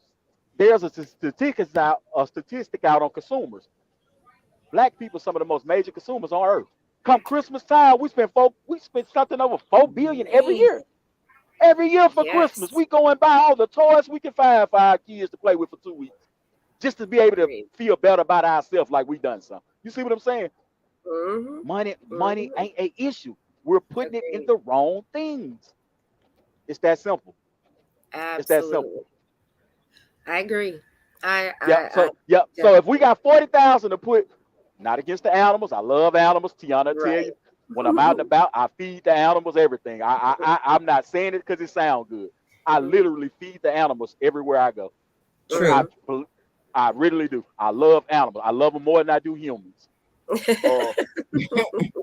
there's a statistic out on consumers. Black people, some of the most major consumers on earth. Come Christmas time, we spend something over 4 billion every Man, year. Every year for Christmas, yes. we go and buy all the toys we can find for our kids to play with for 2 weeks, just to be able to Agreed. feel better about ourselves, like we done something. You see what I'm saying? Mm-hmm. Money Mm-hmm. ain't a issue. We're putting it in Agreed. the wrong things. It's that simple. It's that simple. Absolutely. I agree. Yeah. I Yeah. So if we definitely. got 40,000 to put, not against the animals. I love animals. Tiana tell you, Right. when I'm out and about, I feed the animals everything. I'm not saying it because it sounds good. I literally feed the animals everywhere I go. I True. Mm-hmm. I really do. I love animals. I love them more than I do humans. Uh,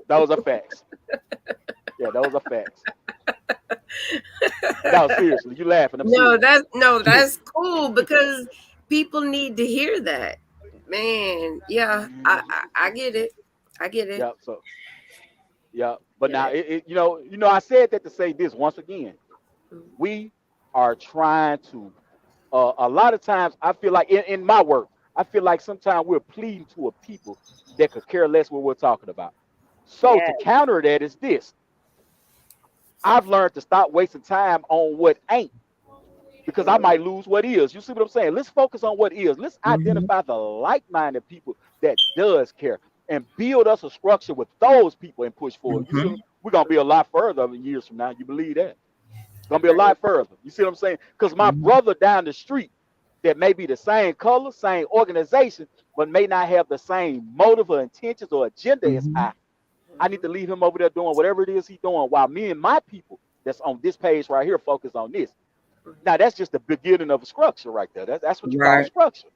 those are facts. Yeah, those are facts. No, seriously, you laughing? I'm No, serious. that's cool because people need to hear that. Man, yeah, I get it. I get it. Yeah. So yeah, but Get now it. I said that to say this once again. We are trying to. A lot of times, I feel like in my work, I feel like sometimes we're pleading to a people that could care less what we're talking about. So Yeah. to counter that is this: I've learned to stop wasting time on what ain't because I might lose what is. You see what I'm saying? Let's focus on what is. Let's Mhm. identify the like-minded people that does care and build us a structure with those people and push forward. You see, Mhm. we're gonna be a lot further in years from now. You believe that? Gonna be a Agreed. lot further. You see what I'm saying? Because my Mhm. brother down the street that may be the same color, same organization, but may not have the same motive or intentions or agenda as Mhm. I need to leave him over there doing whatever it is he's doing while me and my people that's on this page right here focus on this. Now that's just the beginning of a structure right there. That's what you call Right. structure.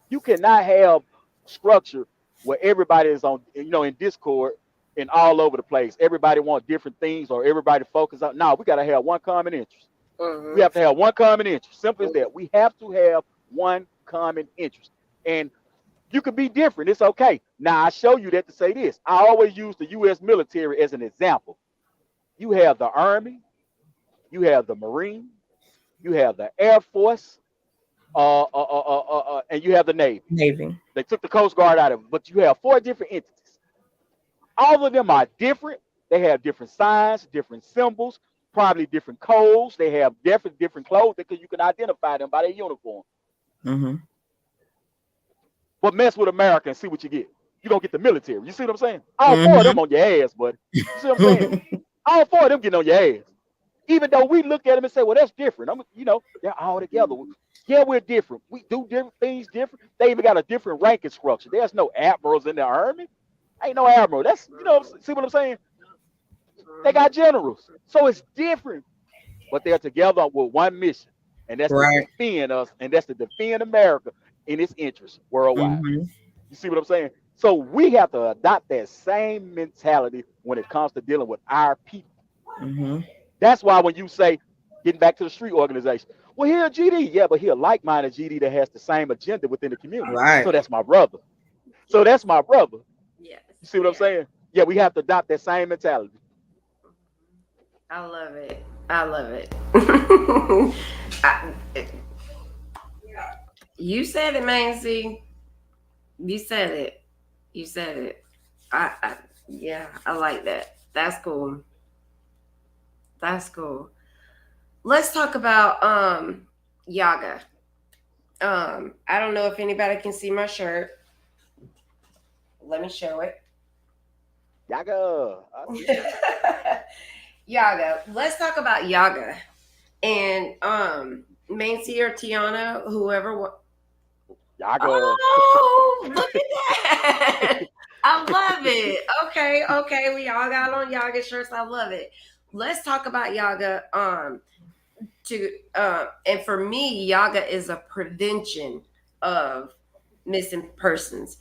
You cannot have structure where everybody is on, in Discord and all over the place. Everybody wants different things or everybody focus on. No, we gotta have one common interest. We Mm-hmm. have to have one common interest. Simple as that. We have to have one common interest. And you can be different. It's okay. Now I show you that to say this. I always use the U.S. military as an example. You have the Army, you have the Marine, you have the Air Force, and you have the Navy. Navy. They took the Coast Guard out of it, but you have four different entities. All of them are different. They have different signs, different symbols, probably different codes. They have different clothes because you can identify them by their uniform. Mhm. But mess with America and see what you get. You're gonna get the military. You see what I'm saying? All four of them Mhm. on your ass, buddy. You see what I'm saying? All four of them getting on your ass. Even though we look at them and say, well, that's different. They're all together. Yeah, we're different. We do different things different. They even got a different ranking structure. There's no admirals in the army. Ain't no admiral. See what I'm saying? They Mm-hmm. got generals. So it's different. But they're together with one mission. And that's to Right. defend us, and that's to defend America in its interests worldwide. Mhm. You see what I'm saying? So we have to adopt that same mentality when it comes to dealing with our people. Mhm. That's why when you say, getting back to the street organization, well, here GD, yeah, but here like-minded GD that has the same agenda within the community. Right. So that's my brother. So that's my brother. Yes. You see what I'm Yes. saying? Yeah, we have to adopt that same mentality. I love it. I love it. I, you said it, Mancy. You said it. You said it. Yeah, I like that. That's cool. That's cool. Let's talk about Yaga. I don't know if anybody can see my shirt. Let me show it. Yaga. Yaga. Let's talk Yaga. Yaga. And Macy or Tiana, whoever. Yaga. Oh, look at that. I love it. Okay. We all got on Yaga shirts. I love it. Let's talk about Yaga. And for me, Yaga is a prevention of missing persons.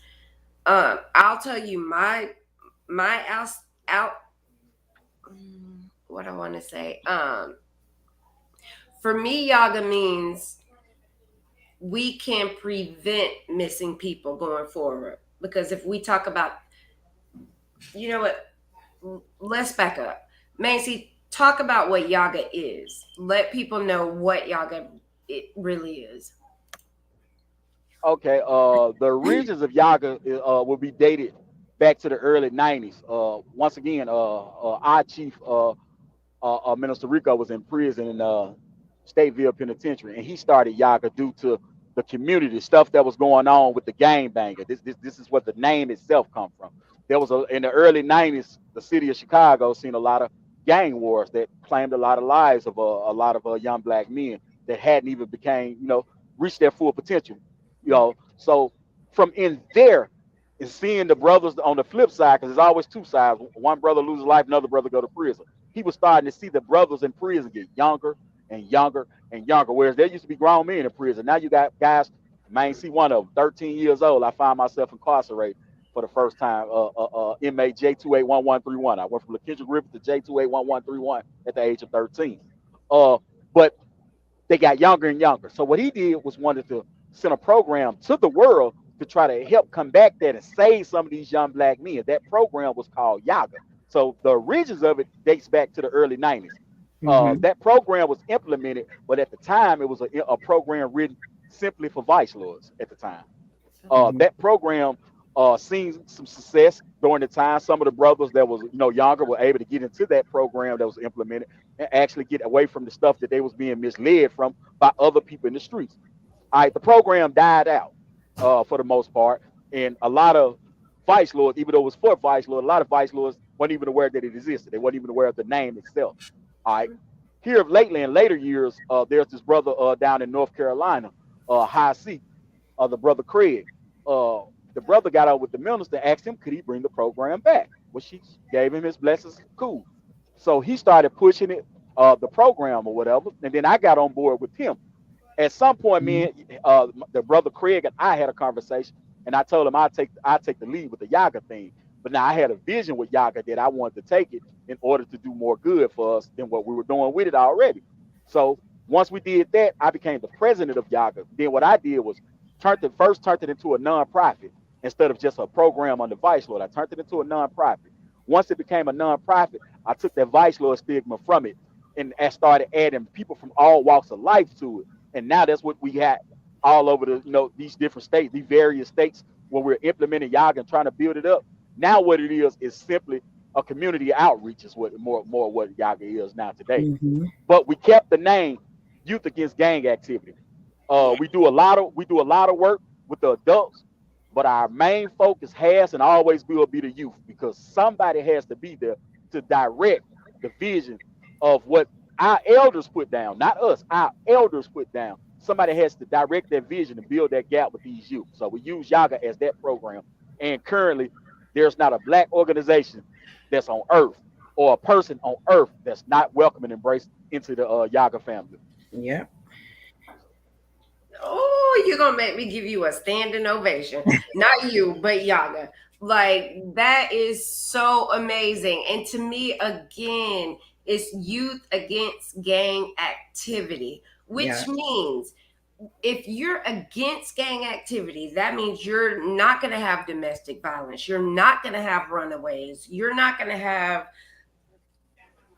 I'll tell you my out what I want to say. For me, Yaga means we can prevent missing people going forward. Because if we talk about, you know what, let's back up. Macy, talk about what Yaga is. Let people know what Yaga it really is. Okay. The origins of Yaga will be dated back to the early '90s. Once again, our chief, Minister Rico, was in prison in Stateville Penitentiary, and he started Yaga due to the community stuff that was going on with the gang banger. This is what the name itself come from. There was in the early '90s, the city of Chicago seen a lot of gang wars that claimed a lot of lives of a lot of young black men that hadn't even became, reached their full potential. So from in there and seeing the brothers on the flip side, because there's always two sides. One brother loses life, another brother go to prison. He was starting to see the brothers in prison get younger and younger and younger. Whereas there used to be grown men in prison. Now you got guys, man, see one of them, 13 years old. I found myself incarcerated for the first time, inmate J281131. I went from LaKendra Griffith to J281131 at the age of 13. But they got younger and younger. So what he did was wanted to send a program to the world to try to help combat that and save some of these young black men. That program was called Yaga. So the origins of it dates back to the early '90s. That program was implemented, but at the time it was a program written simply for vice lords at the time. That program seen some success during the time. Some of the brothers that was younger were able to get into that program that was implemented and actually get away from the stuff that they was being misled from by other people in the streets. All right, the program died out for the most part, and a lot of vice lords, even though it was for vice lords, a lot of vice lords weren't even aware that it existed. They weren't even aware of the name itself. All right. Here lately, in later years, there's this brother down in North Carolina, High C, the brother Craig. The brother got out with the minister, asked him could he bring the program back. Well, she gave him his blessings. Cool. So he started pushing it, the program or whatever, and then I got on board with him. At some point, the brother Craig and I had a conversation, and I told him I take the lead with the Yaga thing. But now I had a vision with Yaga that I wanted to take it in order to do more good for us than what we were doing with it already. So once we did that, I became the president of Yaga. Then what I did was turned it into a nonprofit instead of just a program on the Vice Lord. I turned it into a nonprofit. Once it became a nonprofit, I took that Vice Lord stigma from it and I started adding people from all walks of life to it. And now that's what we got all over these different states, these various states where we're implementing Yaga and trying to build it up. Now what it is simply a community outreach is what more what Yaga is now today. But we kept the name Youth Against Gang Activity. We do a lot of work with the adults, but our main focus has and always will be the youth, because somebody has to be there to direct the vision of what our elders put down, not us, our elders put down. Somebody has to direct that vision and build that gap with these youth. So we use Yaga as that program. And currently, there's not a black organization that's on earth or a person on earth that's not welcome and embraced into the Yaga family. Yeah. Oh, you're going to make me give you a standing ovation. Not you, but Yaga. Like, that is so amazing. And to me, again, it's youth against gang activity, which means if you're against gang activity, that means you're not going to have domestic violence. You're not going to have runaways. You're not going to have,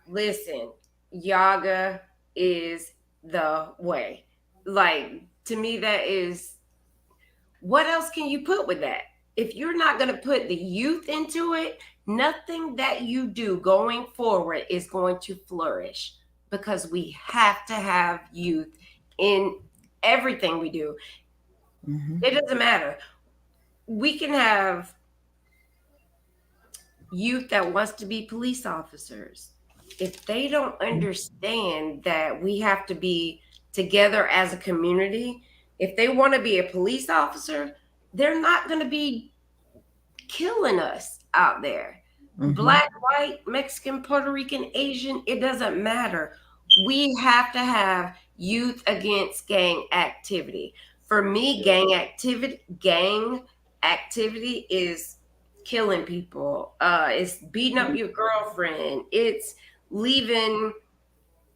listen, Yaga is the way. Like, to me, that is, what else can you put with that? If you're not going to put the youth into it, nothing that you do going forward is going to flourish, because we have to have youth in everything we do. It doesn't matter. We can have youth that wants to be police officers, if they don't understand that we have to be together as a community, if they want to be a police officer, they're not going to be killing us out there. Mhm. Black, white, Mexican, Puerto Rican, Asian, it doesn't matter. We have to have youth against gang activity. For me, Yeah. gang activity is killing people. It's beating up your girlfriend. It's leaving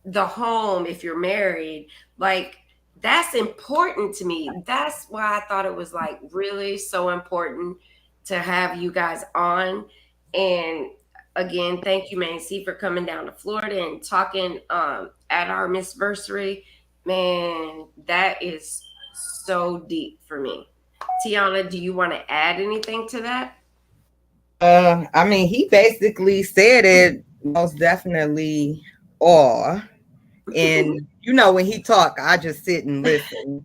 the home if you're married. Like, that's important to me. That's why I thought it was like really so important to have you guys on. And again, thank you, Mancy, for coming down to Florida and talking at our Missversary. Man, that is so deep for me. Tiana, do you want to add anything to that? I mean, he basically said it most definitely all. And when he talk, I just sit and listen.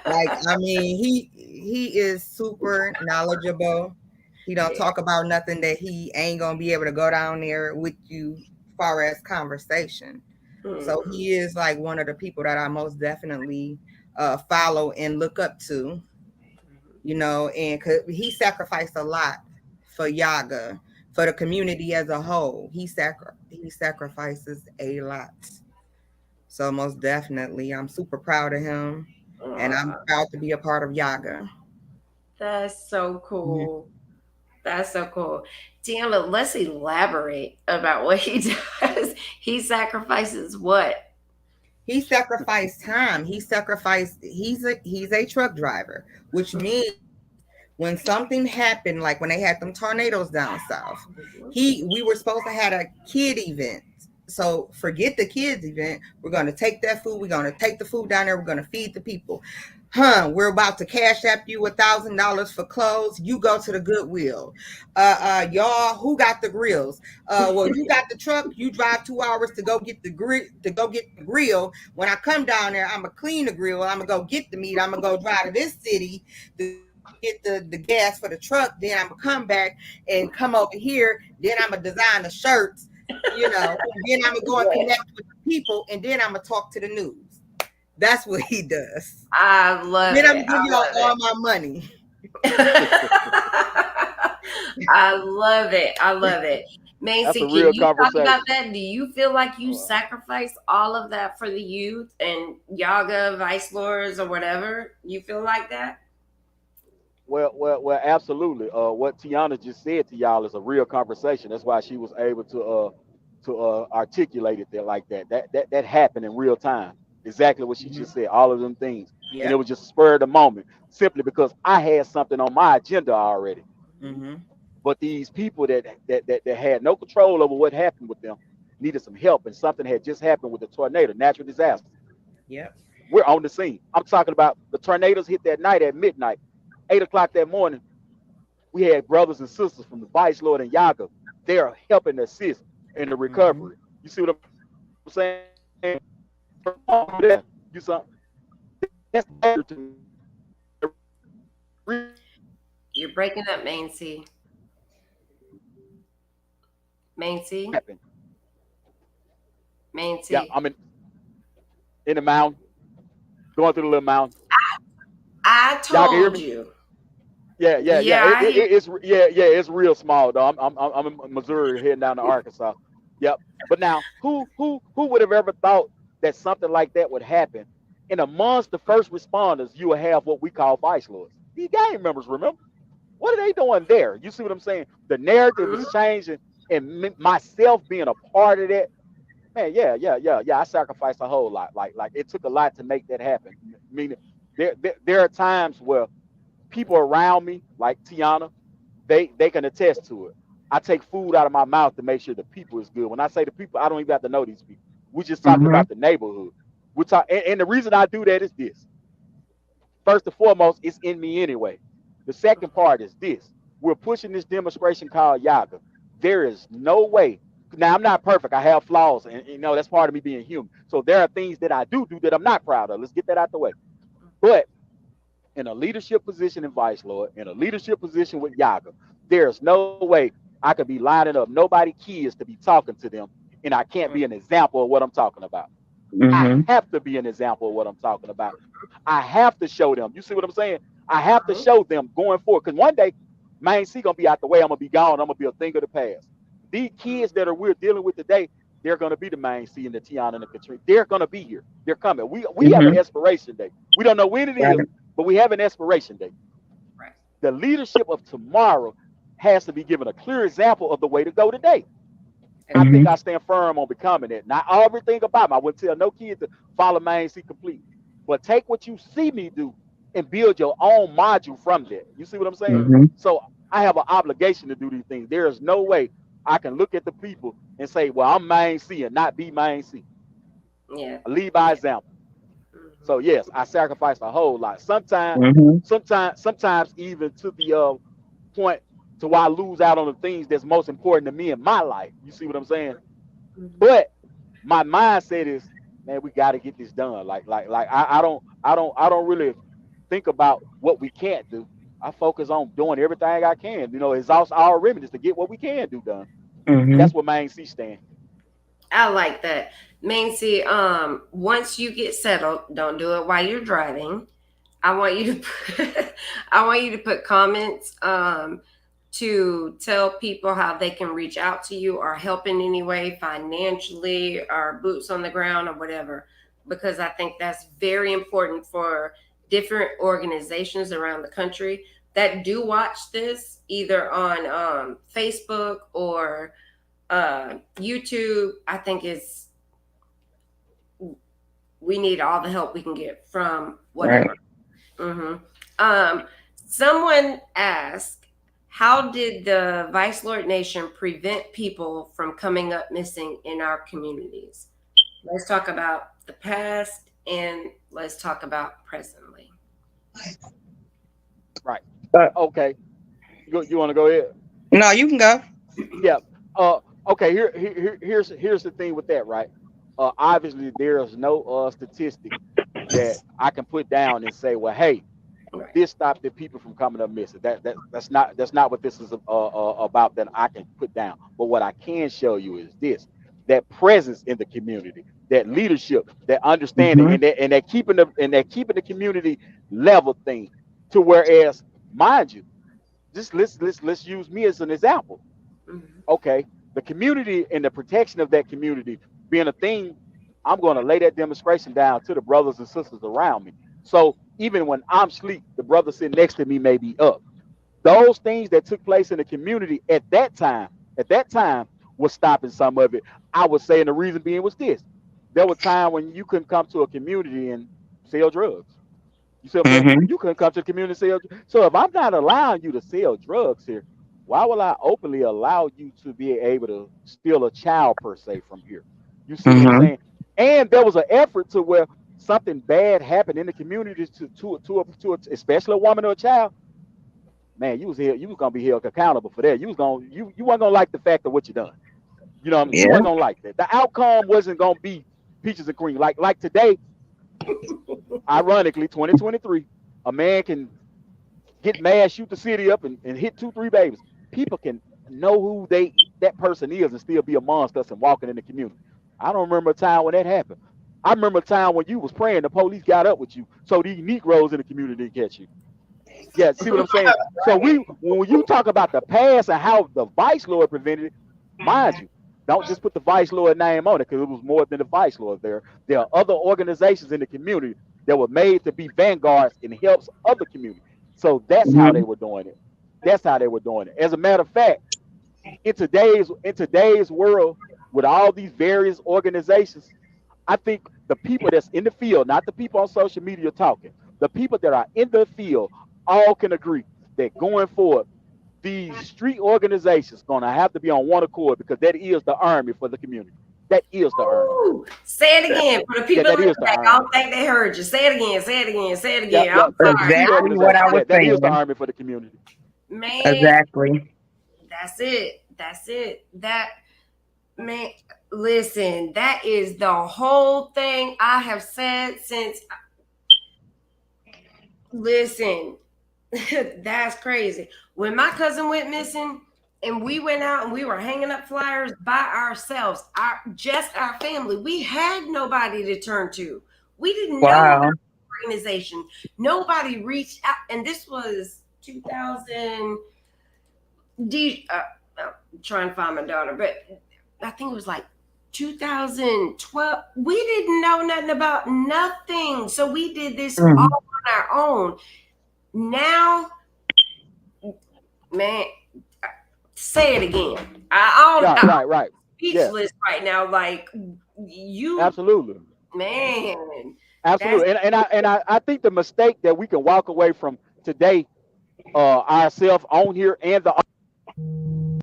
Like, I mean, he is super knowledgeable. He don't Yeah. talk about nothing that he ain't gonna be able to go down there with you far as conversation. So Mhm. he is like one of the people that I most definitely follow and look up to, and he sacrificed a lot for Yaga, for the community as a whole. He sacrifices a lot. So most definitely, I'm super proud of him, and I'm Aw, proud to be a part of Yaga. that's so Mhm. cool. That's so cool. Tiana, let's elaborate about what he does. He sacrifices what? He sacrificed time. He's a truck driver, which means when something happened, like when they had them tornadoes down south, we were supposed to have a kid event. So forget the kids event. We're gonna take that food. We're gonna take the food down there. We're gonna feed the people. We're about to cash app you $1,000 for clothes. You go to the Goodwill. Y'all, who got the grills? Well, you got the truck. You drive 2 hours to go get the grill. When I come down there, I'm gonna clean the grill. I'm gonna go get the meat. I'm gonna go drive to this city to get the gas for the truck. Then I'm gonna come back and come over here. Then I'm gonna design the shirts. Then I'm gonna go and Yeah, connect with the people, and then I'm gonna talk to the news. That's what he does. I love Then I'm it. gonna give I y'all love all it. my money. I love it. I love it. That's Macy, a can real you talk about conversation. that? Do you feel like you Oh, sacrifice all of that for the youth and Yaga, Vice Lords, or whatever? You feel like that? well, absolutely. What Tiana just said to y'all is a real conversation. That's why she was able to articulate it there like that. That happened in real time. Exactly what she Mhm. just said. All of them things, and it Yep. was just spur of the moment, simply because I had something on my agenda already. Hmm. But these people that had no control over what happened with them needed some help, and something had just happened with the tornado, natural disaster. Yep. We're on the scene. I'm talking about the tornadoes hit that night at midnight, 8 o'clock that morning. We had brothers and sisters from the Vice Lord and Yaga. They're helping assist in the Hmm. recovery. You see what I'm saying? There, you saw that's danger to me. You're breaking up, Macy. Macy, Happen. Yeah, Macy. I'm in the mountain, going through the little mountain. I Y'all can hear told me? you. Yeah. Yeah, I hear. It's real small though. I'm in Missouri heading down to Arkansas. Yep. But now, who would have ever thought that something like that would happen? And amongst the first responders, you will have what we call vice lords. These gang members, remember? What are they doing there? You see what I'm saying? The narrative Mhm. is changing, and myself being a part of that, man. Yeah. I sacrificed a whole lot. Like it took a lot to make that happen. Meaning, there are times where people around me, like Tiana, they can attest to it. I take food out of my mouth to make sure the people is good. When I say the people, I don't even have to know these people. We're just talking Hmm. about the neighborhood. And the reason I do that is this. First and foremost, it's in me anyway. The second part is this. We're pushing this demonstration called Yaga. There is no way. Now I'm not perfect. I have flaws, and that's part of me being human. So there are things that I do that I'm not proud of. Let's get that out the way. But in a leadership position in Vice Lord, in a leadership position with Yaga, there's no way I could be lining up nobody kids to be talking to them, and I can't be an example of what I'm talking about. I have to be an example of what I'm talking about. I have to show them. You see what I'm saying? I have to show them going forward. Because one day, Main C gonna be out the way. I'm gonna be gone. I'm gonna be a thing of the past. These kids that we're dealing with today, they're gonna be the Main C and the Tiana and the Katrina. They're gonna be here. They're coming. We have an expiration date. We don't know when it is, but we have an expiration date. Right. The leadership of tomorrow has to be given a clear example of the way to go today. I think I stand firm on becoming it. Not everything about me. I wouldn't tell no kid to follow Main C complete. But take what you see me do and build your own module from that. You see what I'm saying? So I have an obligation to do these things. There is no way I can look at the people and say, well, I'm Main C and not be Main C. Yeah. I lead by example. So yes, I sacrifice a whole lot. Sometimes even to the point to why I lose out on the things that's most important to me in my life. You see what I'm saying? But my mindset is, man, we got to get this done. Like I don't really think about what we can't do. I focus on doing everything I can. You know, exhaust all remedies to get what we can do done. That's what Main C stand. I like that. Main C, once you get settled, don't do it while you're driving. I want you to put comments to tell people how they can reach out to you or help in any way, financially or boots on the ground or whatever, because I think that's very important for different organizations around the country that do watch this, either on Facebook or YouTube. I think we need all the help we can get from whatever. Someone asked, how did the Vice Lord Nation prevent people from coming up missing in our communities? Let's talk about the past and let's talk about presently. Right. Okay. You want to go ahead? No, you can go. Yeah. Okay. Here's the thing with that, right? Obviously, there is no statistic that I can put down and say, well, hey, this stopped the people from coming up missing. That's not what this is about that I can put down. But what I can show you is this: that presence in the community, that leadership, that understanding, and that keeping the community level thing. To whereas, mind you, just let's use me as an example. Okay, the community and the protection of that community being a thing, I'm going to lay that demonstration down to the brothers and sisters around me. So even when I'm asleep, the brother sitting next to me may be up. Those things that took place in the community at that time was stopping some of it. I would say, and the reason being was this: there was time when you couldn't come to a community and sell drugs. You see what I'm saying? You couldn't come to the community and sell drugs. So if I'm not allowing you to sell drugs here, why will I openly allow you to be able to steal a child per se from here? You see what I'm saying? And there was an effort to where something bad happened in the community to especially a woman or a child. Man, you was gonna be held accountable for that. You weren't gonna like the fact of what you done. You know what I mean? You weren't gonna like that. The outcome wasn't gonna be peaches and cream. Like today, ironically, 2023, a man can get mad, shoot the city up, and hit 2-3 babies. People can know who that person is and still be amongst us and walking in the community. I don't remember a time when that happened. I remember a time when you was praying, the police got up with you, so these Negroes in the community didn't catch you. Yeah, see what I'm saying? So when you talk about the past and how the Vice Lord prevented it, mind you, don't just put the Vice Lord name on it, because it was more than the Vice Lord there. There are other organizations in the community that were made to be vanguards and helps other communities. So that's how they were doing it. As a matter of fact, in today's world, with all these various organizations, I think the people that's in the field, not the people on social media talking, the people that are in the field, all can agree that going forward, these street organizations gonna have to be on one accord, because that is the army for the community. That is the army. Say it again for the people that I don't think they heard you. Say it again. I'm sorry. Exactly what I was saying. That is the army for the community. Man, exactly. That's it. That, man, listen, that is the whole thing I have said since. Listen, that's crazy. When my cousin went missing and we went out and we were hanging up flyers by ourselves, just our family. We had nobody to turn to. We didn't know Wow. organization. Nobody reached out, and this was 2000. I'm trying to find my daughter, but I think it was like 2012. We didn't know nothing about nothing, so we did this all on our own. Now, man, say it again. I'm Right. speechless right now. Like you, Absolutely. man. Absolutely. And I think the mistake that we can walk away from today, ourselves on here and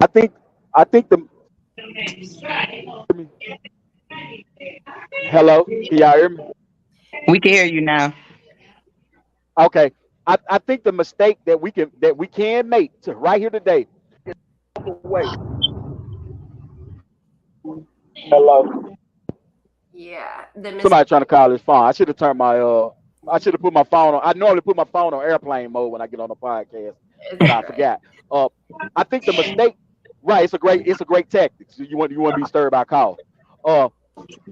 I think the hello, can y'all hear me? We can hear you now. Okay. I think the mistake that we can make to right here today is walk away. Hello. Yeah, Somebody trying to call his phone. I should have turned my I should have put my phone on. I normally put my phone on airplane mode when I get on the podcast. But I forgot. I think the mistake, right? It's a great tactic. So you want to be stirred by call.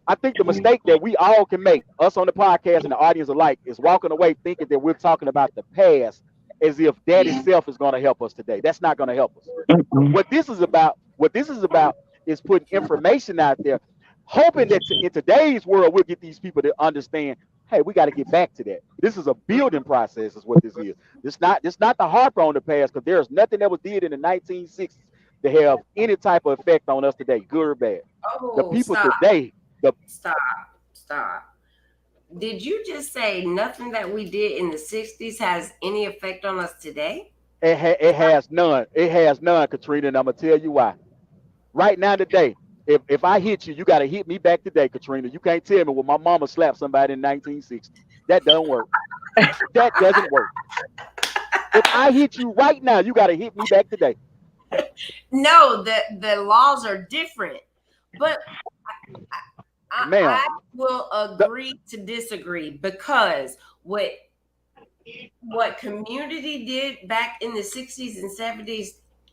I think the mistake that we all can make, us on the podcast and the audience alike, is walking away thinking that we're talking about the past as if that itself is going to help us today. That's not going to help us. What this is about is putting information out there, hoping that in today's world we'll get these people to understand, hey, we got to get back to that. This is a building process, is what this is. It's not the harper on the past, because there's nothing that was did in the 1960s to have any type of effect on us today, good or bad. Oh, The people stop. today, Stop. Did you just say nothing that we did in the 60s has any effect on us today? it has none. It has none, Katrina, and I'm gonna tell you why. Right now today, if I hit you, you got to hit me back today, Katrina. You can't tell me when my mama slapped somebody in 1960. That doesn't work. That doesn't work. If I hit you right now, you got to hit me back today. No, the laws are different. But I will agree to disagree, because what community did back in the 60s and 70s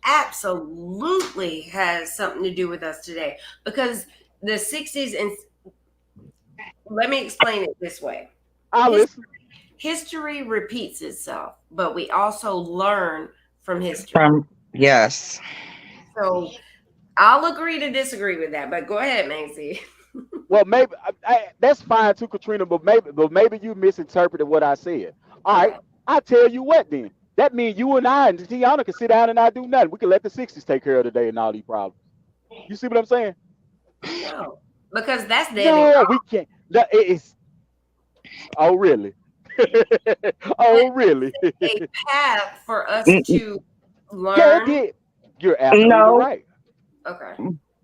absolutely has something to do with us today. Because the 60s, and let me explain it this way. I'll listen. History repeats itself, but we also learn from history. Yes. So I'll agree to disagree with that, but go ahead, Macy. Well, maybe that's fine too, Katrina. But maybe you misinterpreted what I said. All right, I tell you what then. That means you and I and Tiana can sit down and not do nothing. We can let the 60s take care of today and all these problems. You see what I'm saying? No, because that's dead. No, we can't. That is. Oh really? Oh really? A path for us to learn. Yeah, it did. You're absolutely right. Okay.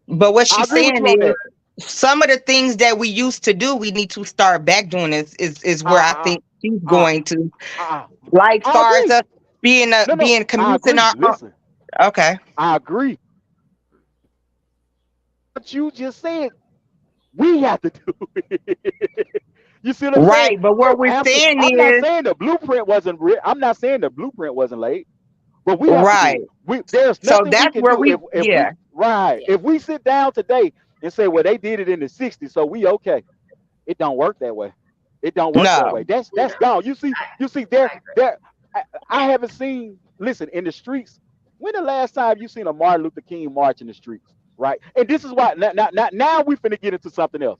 But what I she's agree with saying you on is, that. some of the things that we used to do, we need to start back doing. Is where I think she's going to. Like I far as agree. us being I commuting agree. our. Listen, Okay. I agree. But you just said we have to do it. You see what I'm saying? Right, but what we're saying I'm not is saying the blueprint wasn't. I'm not saying the blueprint wasn't laid, but we have right. to do it. There's So nothing that's we can where do we yeah. right. If we sit down today and say, well, they did it in the 60s, so we okay. It don't work that way. It don't work that No. way. That's gone. You see there. I haven't seen. Listen, in the streets. When the last time you seen a Martin Luther King march in the streets? Right. And this is why now we finna get into something else.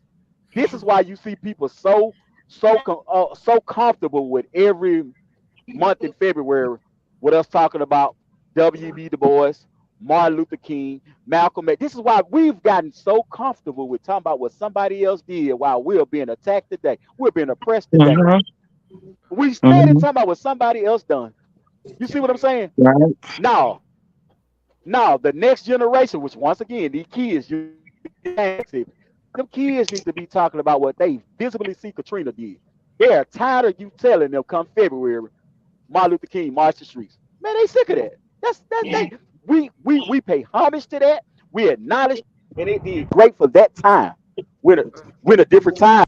This is why you see people so comfortable with every month in February with us talking about W.B. Du Bois, Martin Luther King, Malcolm X. This is why we've gotten so comfortable with talking about what somebody else did while we're being attacked today. We're being oppressed today. We started talking about what somebody else done. You see what I'm saying? Right. Now, the next generation, which once again, these kids, them kids need to be talking about what they visibly see Katrina did. They're tired of you telling them come February, Martin Luther King marched the streets. Man, they sick of that. We pay homage to that. We acknowledge, and it did great for that time. When a different time,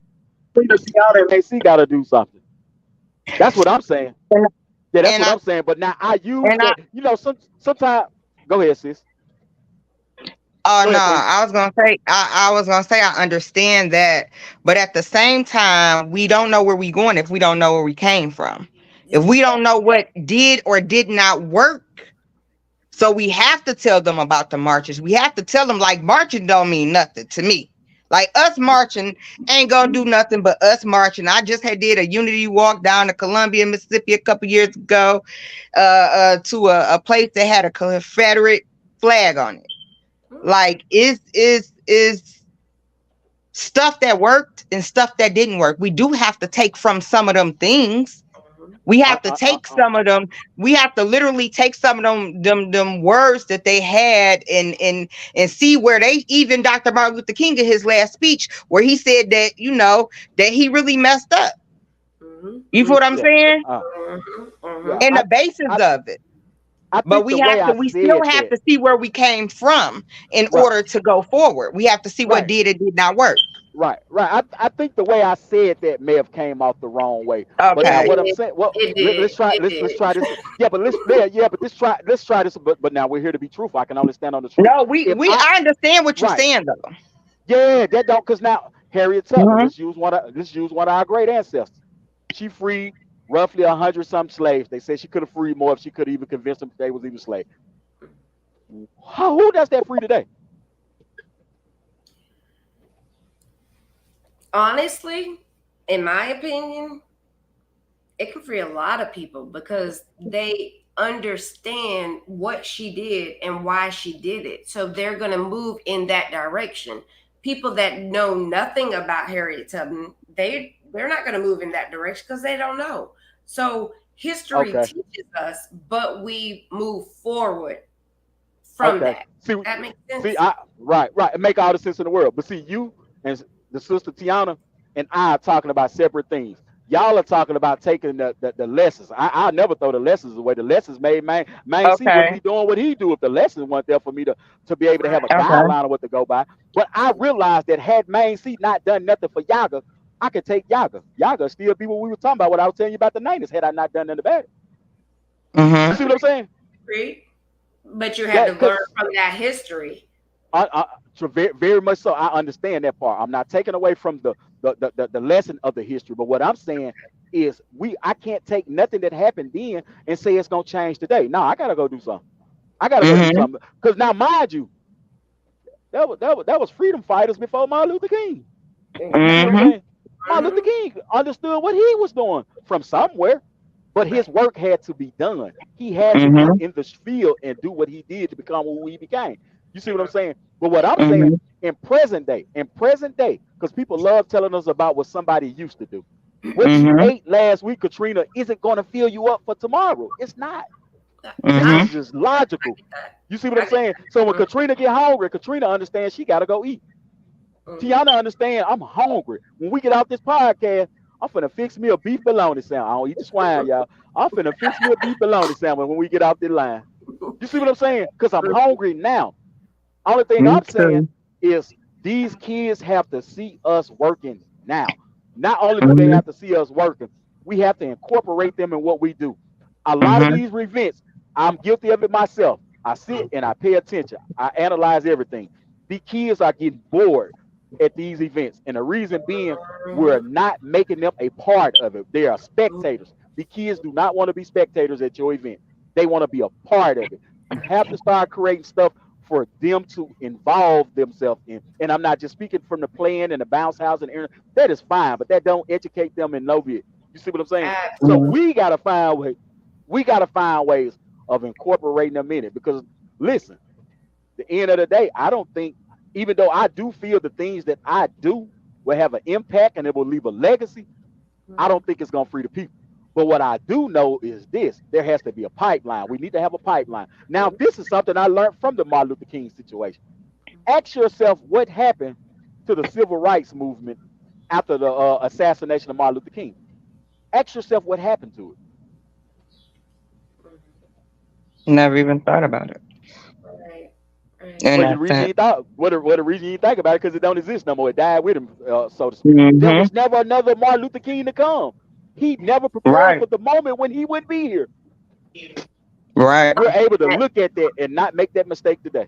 AC got to do something. That's what I'm saying. Yeah, that's what I'm saying. But now I use that. Sometimes. Go ahead, sis. Oh Go no, ahead, Queen. I was gonna say I understand that, but at the same time, we don't know where we going if we don't know where we came from. If we don't know what did or did not work, so we have to tell them about the marches. We have to tell them like marching don't mean nothing to me. Like us marching ain't gonna do nothing but us marching. I just did a unity walk down to Columbia, Mississippi a couple years ago, to a place that had a Confederate flag on it. Like is stuff that worked and stuff that didn't work. We do have to take from some of them things. We have to take some of them. We have to literally take some of them words that they had and see where they, even Dr. Martin Luther King in his last speech, where he said that, you know, that he really messed up. You feel what I'm saying? And the basis of it. But we still have to see where we came from in order to go forward. We have to see what did and did not work. Right. I think the way I said that may have came out the wrong way. Okay. But now what I'm saying, well, let's try this. Yeah, but let's try this. But now we're here to be truthful. I can only stand on the truth. No, I understand what you're saying though. Yeah, that don't, because now Harriet Tubman, let's use one of our great ancestors. She freed roughly 100-some slaves. They said she could have freed more if she could even convince them they was even slaves. Who does that free today? Honestly, in my opinion, it can free a lot of people because they understand what she did and why she did it. So they're going to move in that direction. People that know nothing about Harriet Tubman, they're not going to move in that direction because they don't know. So history teaches us, but we move forward from that. See, that makes sense. See, right. It make all the sense in the world. But see, you and the sister Tiana and I are talking about separate things. Y'all are talking about taking the lessons. I never throw the lessons away. The lessons made man see what he doing, what he do if the lessons weren't there for me to be able to have a guideline of what to go by. But I realized that had Main C not done nothing for Yaga, I could take Yaga. Yaga still be what we were talking about, what I was telling you about the 90s, had I not done nothing about it. You see what I'm saying? Great. But you had to learn from that history. Very much so. I understand that part. I'm not taking away from the lesson of the history, but what I'm saying is I can't take nothing that happened then and say it's gonna change today. No, I gotta go do something. Because now, mind you, that was freedom fighters before Martin Luther King. Martin Luther King understood what he was doing from somewhere, but his work had to be done. He had to get in the field and do what he did to become who he became. You see what I'm saying? But what I'm saying in present day, because people love telling us about what somebody used to do. What you ate last week, Katrina, isn't going to fill you up for tomorrow. It's not. This is just logical. You see what I'm saying? So when Katrina get hungry, Katrina understands she got to go eat. Tiana understand I'm hungry. When we get off this podcast, I'm finna fix me a beef bologna sandwich. I don't eat the swine, y'all. I'm finna fix me a beef bologna sandwich when we get off this line. You see what I'm saying? Because I'm hungry now. Only thing I'm saying is these kids have to see us working now. Not only do they have to see us working, we have to incorporate them in what we do. A lot of these events, I'm guilty of it myself. I sit and I pay attention. I analyze everything. The kids are getting bored at these events. And the reason being, we're not making them a part of it. They are spectators. The kids do not want to be spectators at your event. They want to be a part of it. You have to start creating stuff for them to involve themselves in. And I'm not just speaking from the playing and the bounce house and everything. That is fine, but that don't educate them in no bit. You see what I'm saying? So we gotta find ways of incorporating them in it. Because listen, at the end of the day, I don't think, even though I do feel the things that I do will have an impact and it will leave a legacy, I don't think it's gonna free the people. But what I do know is this: there has to be a pipeline. We need to have a pipeline. Now, this is something I learned from the Martin Luther King situation. Ask yourself what happened to the civil rights movement after the assassination of Martin Luther King. Ask yourself what happened to it. Never even thought about it. Well, the reason you thought, what the reason you think about it, because it don't exist no more. It died with him, so to speak. There was never another Martin Luther King to come. He never prepared for the moment when he wouldn't be here. Right. We're able to look at that and not make that mistake today.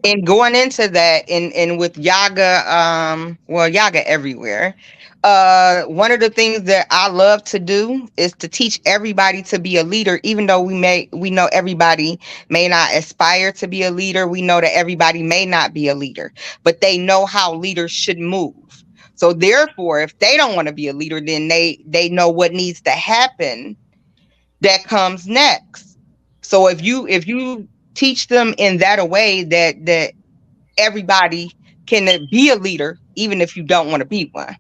And going into that, and with Yaga, Yaga everywhere. One of the things that I love to do is to teach everybody to be a leader, even though we know everybody may not aspire to be a leader. We know that everybody may not be a leader, but they know how leaders should move. So therefore, if they don't want to be a leader, then they know what needs to happen that comes next. So if you teach them in that a way that everybody can be a leader, even if you don't want to be one.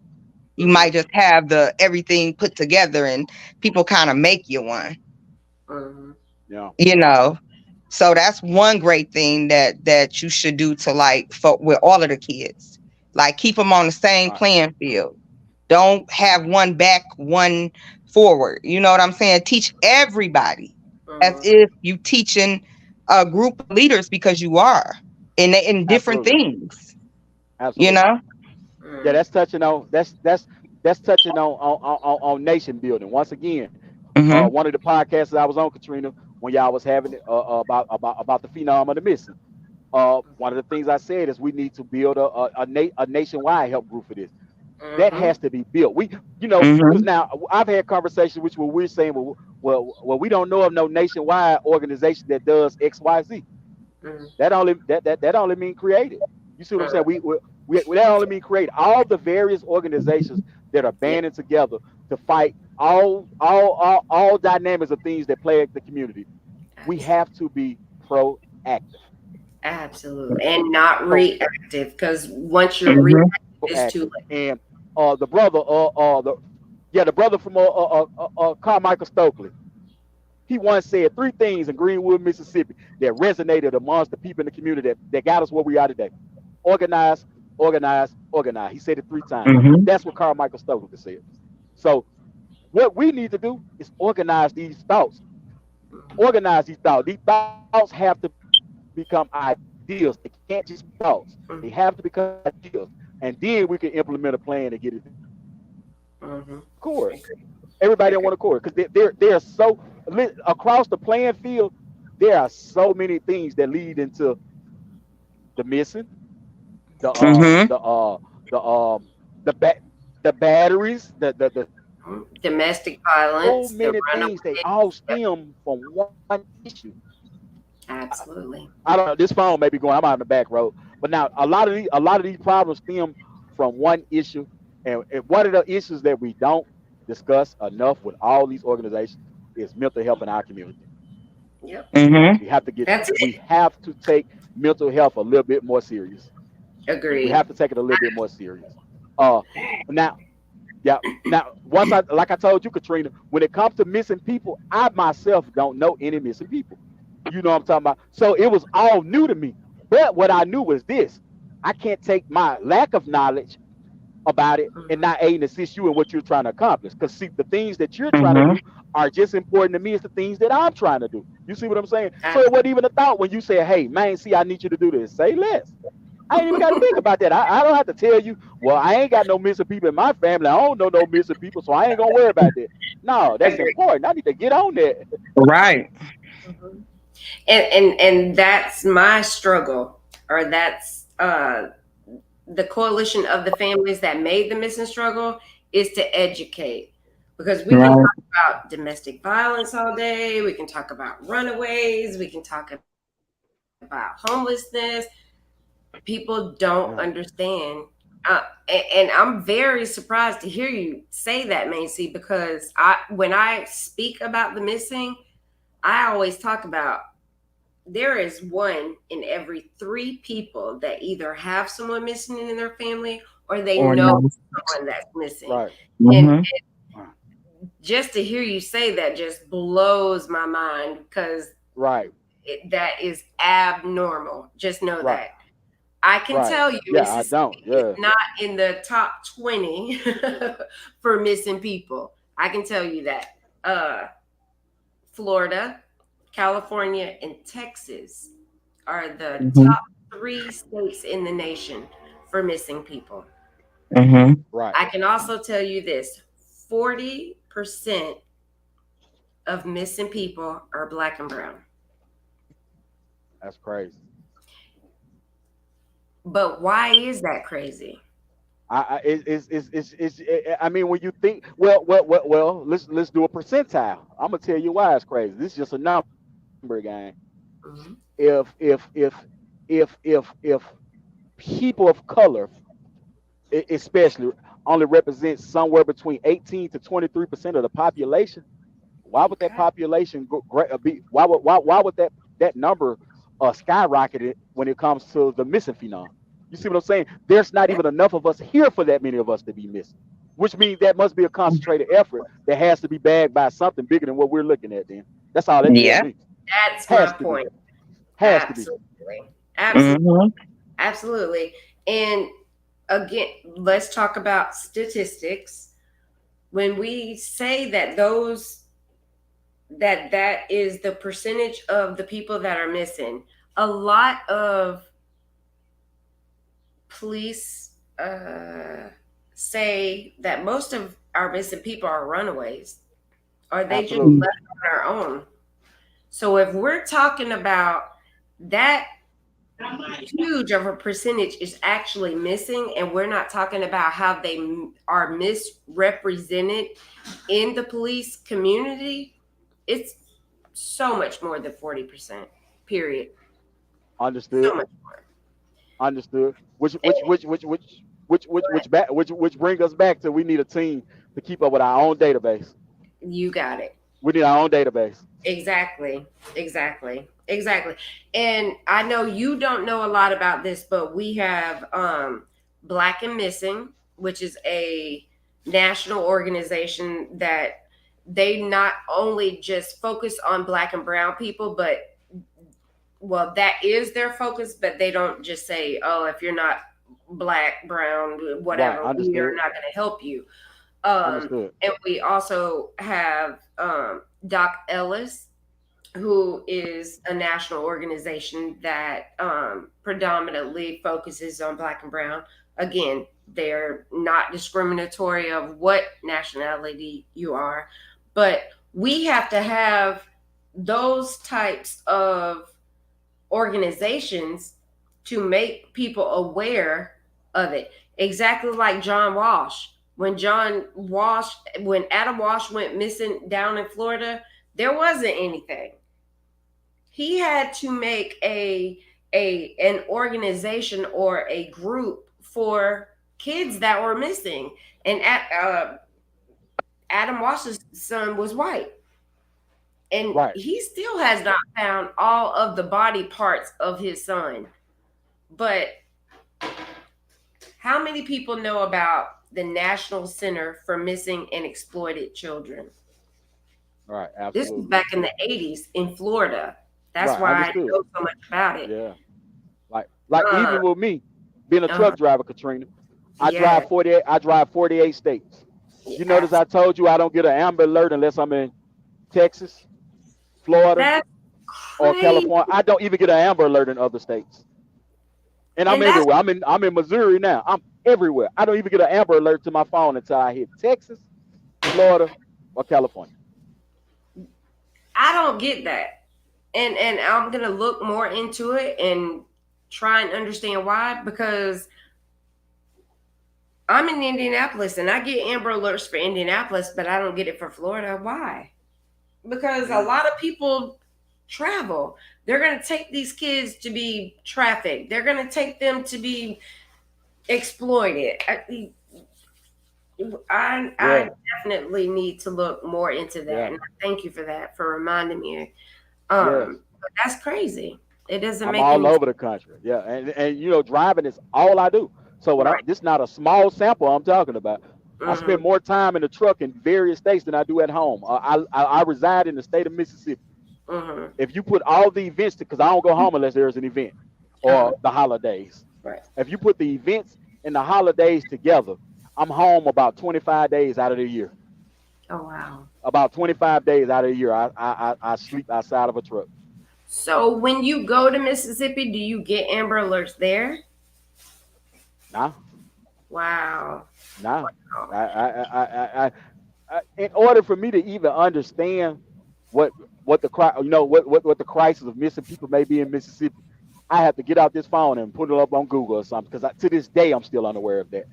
You might just have the everything put together and people kind of make you one. Yeah. You know. So that's one great thing that you should do to with all of the kids. Like keep them on the same playing field. Don't have one back, one forward. You know what I'm saying? Teach everybody as if you teaching a group of leaders, because you are in different things. Absolutely. You know? Yeah, that's touching on touching on nation building. Once again, one of the podcasts that I was on, Katrina, when y'all was having it about the phenom of the missing. One of the things I said is we need to build a nationwide help group for this. That has to be built. Because now I've had conversations which where we're saying, well, we don't know of no nationwide organization that does X, Y, Z. That only mean created. You see what I'm saying? We that only mean create all the various organizations that are banding together to fight all dynamics of things that plague the community. We have to be proactive. Absolutely. And not reactive, because once you're reactive, it's too late. And the brother the brother from Carmichael Stokely, he once said 3 things in Greenwood, Mississippi that resonated amongst the people in the community that got us where we are today. Organize, organize, organize. He said it 3 times. That's what Carmichael Stokely said. So what we need to do is organize these thoughts. Organize these thoughts. These thoughts have to become ideas. They can't just be thoughts. They have to become ideas. And then we can implement a plan to get it accord. Everybody don't want to accord, because there are so across the playing field. There are so many things that lead into the missing, the batteries, the domestic violence, so many things. They all stem from one issue. Absolutely. I don't know. This phone may be going. I'm out on the back road, but now a lot of these problems stem from one issue, and one of the issues that we don't discuss enough with all these organizations is mental health in our community. Yep. We have to take mental health a little bit more serious. Agreed. We have to take it a little bit more serious. Now, once like I told you, Katrina, when it comes to missing people, I myself don't know any missing people. You know what I'm talking about? So it was all new to me. But what I knew was this: I can't take my lack of knowledge about it and not aid and assist you in what you're trying to accomplish. Because see, the things that you're trying to do are just important to me as the things that I'm trying to do. You see what I'm saying? So it wasn't even a thought when you said, hey, man, see, I need you to do this. Say less. I ain't even got to think about that. I don't have to tell you, well, I ain't got no missing people in my family. I don't know no missing people, so I ain't going to worry about that. No, that's important. I need to get on that. Right. And that's my struggle, or that's the coalition of the families that made the missing struggle, is to educate. Because we can talk about domestic violence all day, we can talk about runaways, we can talk about homelessness. People don't understand. And I'm very surprised to hear you say that, Macy, because when I speak about the missing, I always talk about there is 1 in every 3 people that either have someone missing in their family or they know someone that's missing. Right. And just to hear you say that just blows my mind, because that is abnormal. Just know that. I can tell you, it's not in the top 20 for missing people. I can tell you that. Florida, California, and Texas are the top 3 states in the nation for missing people. Right. I can also tell you this: 40% of missing people are Black and brown. That's crazy. But why is that crazy? I mean, when you think, well, let's do a percentile. I'm gonna tell you why it's crazy. This is just a number game. Mhm. If people of color, especially, only represent somewhere between 18 to 23% of the population, why would that Okay. population be? Why would that number skyrocket it when it comes to the missing phenom? You see what I'm saying? There's not Yeah, even enough of us here for that many of us to be missing, which means that must be a concentrated effort that has to be bagged by something bigger than what we're looking at. Then that's all that tells Yeah. me. that's my Has to be. point. Has to be. Absolutely. Absolutely. Hmm. Absolutely. And again, let's talk about statistics. When we say that that is the percentage of the people that are missing, a lot of police say that most of our missing people are runaways or they just Absolutely. left on their own. So if we're talking about that huge of a percentage is actually missing, and we're not talking about how they are misrepresented in the police community, it's so much more than 40%. Period. So Understood. much more. Understood. Which bring us back to we need a team to keep up with our own database. You got it. We need our own database. Exactly. Exactly. Exactly. And I know you don't know a lot about this, but we have Black and Missing, which is a national organization that they not only just focus on Black and brown people, but well, that is their focus, but they don't just say, oh, if you're not Black, brown, Right. whatever, we are Understood. not going to help you. Understood. And we also have Doc Ellis, who is a national organization that predominantly focuses on Black and brown. Again, they're not discriminatory of what nationality you are, but we have to have those types of organizations to make people aware of it. Exactly like John Walsh. When Adam Walsh went missing down in Florida, there wasn't anything. He had to make an organization or a group for kids that were missing. And Adam Walsh's son was white. And Right. he still has not found all of the body parts of his son. But how many people know about the National Center for Missing and Exploited Children? Right. This was Absolutely. back in the 80s in Florida. That's Right. why I Understood. know so much about it. Yeah. Like Uh, even with me being a uh, truck driver, Katrina, I yeah, drive 48. I drive 48 states. You notice yeah. I told you I don't get an Amber Alert unless I'm in Texas, Florida, That's or crazy. California. I don't even get an Amber Alert in other states. And I'm And that's everywhere. I'm in Missouri now. I'm everywhere. I don't even get an Amber Alert to my phone until I hit Texas, Florida, or California. I don't get that. And I'm gonna look more into it and try and understand why, because I'm in Indianapolis and I get Amber Alerts for Indianapolis, but I don't get it for Florida. Why? Because a lot of people travel. They're going to take these kids to be trafficked. They're going to take them to be exploited. I Yeah. definitely need to look more into that. Yeah. And thank you for that, for reminding me. Yes. But that's crazy. It doesn't I'm make all any sense. over the country. Yeah. And driving is all I do. So Right. this is not a small sample I'm talking about. I Mm-hmm. spend more time in the truck in various states than I do at home. I reside in the state of Mississippi. Mm-hmm. If you put all the events, because I don't go home unless there's an event or the holidays. Right. If you put the events and the holidays together, I'm home about 25 days out of the year. Oh, wow. About 25 days out of the year, I sleep outside of a truck. So when you go to Mississippi, do you get Amber Alerts there? Nah, Wow. nah. In order for me to even understand what the what the crisis of missing people may be in Mississippi, I have to get out this phone and put it up on Google or something because to this day I'm still unaware of that.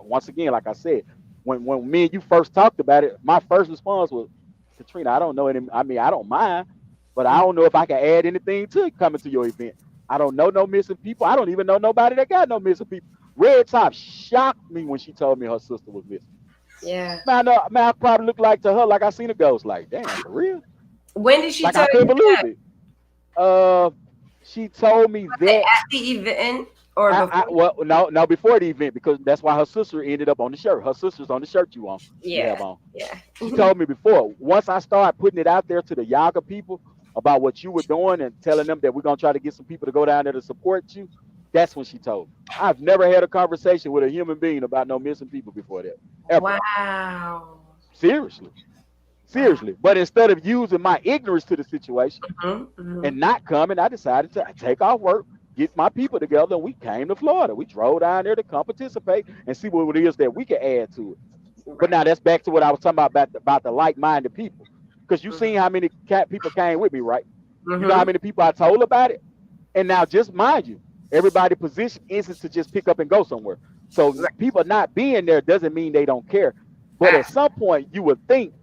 Once again, like I said, when me and you first talked about it, my first response was, Katrina, I don't know any. I mean, I don't mind, but I don't know if I can add anything to it coming to your event. I don't know no missing people. I don't even know nobody that got no missing people. Red Top shocked me when she told me her sister was missing. Yeah. Man, I probably looked like to her like I seen a ghost. Like, damn, for real? When did she Like tell I you couldn't believe it. She told me that at the event or before? no, before the event because that's why her sister ended up on the shirt. Her sister's on the shirt you have Yeah. on. Yeah. She told me before. Once I started putting it out there to the Yaga people about what you were doing and telling them that we're gonna try to get some people to go down there to support you, that's when she told me. I've never had a conversation with a human being about no missing people before that. Ever. Wow. Seriously. But instead of using my ignorance to the situation and not coming, I decided to take off work, get my people together, and we came to Florida. We drove down there to come participate and see what it is that we can add to it. But now that's back to what I was talking about the like-minded people. Because you seen how many people came with me, right? You know how many people I told about it? And now just mind you, everybody position isn't to just pick up and go somewhere. So people not being there doesn't mean they don't care. But at some point you would think,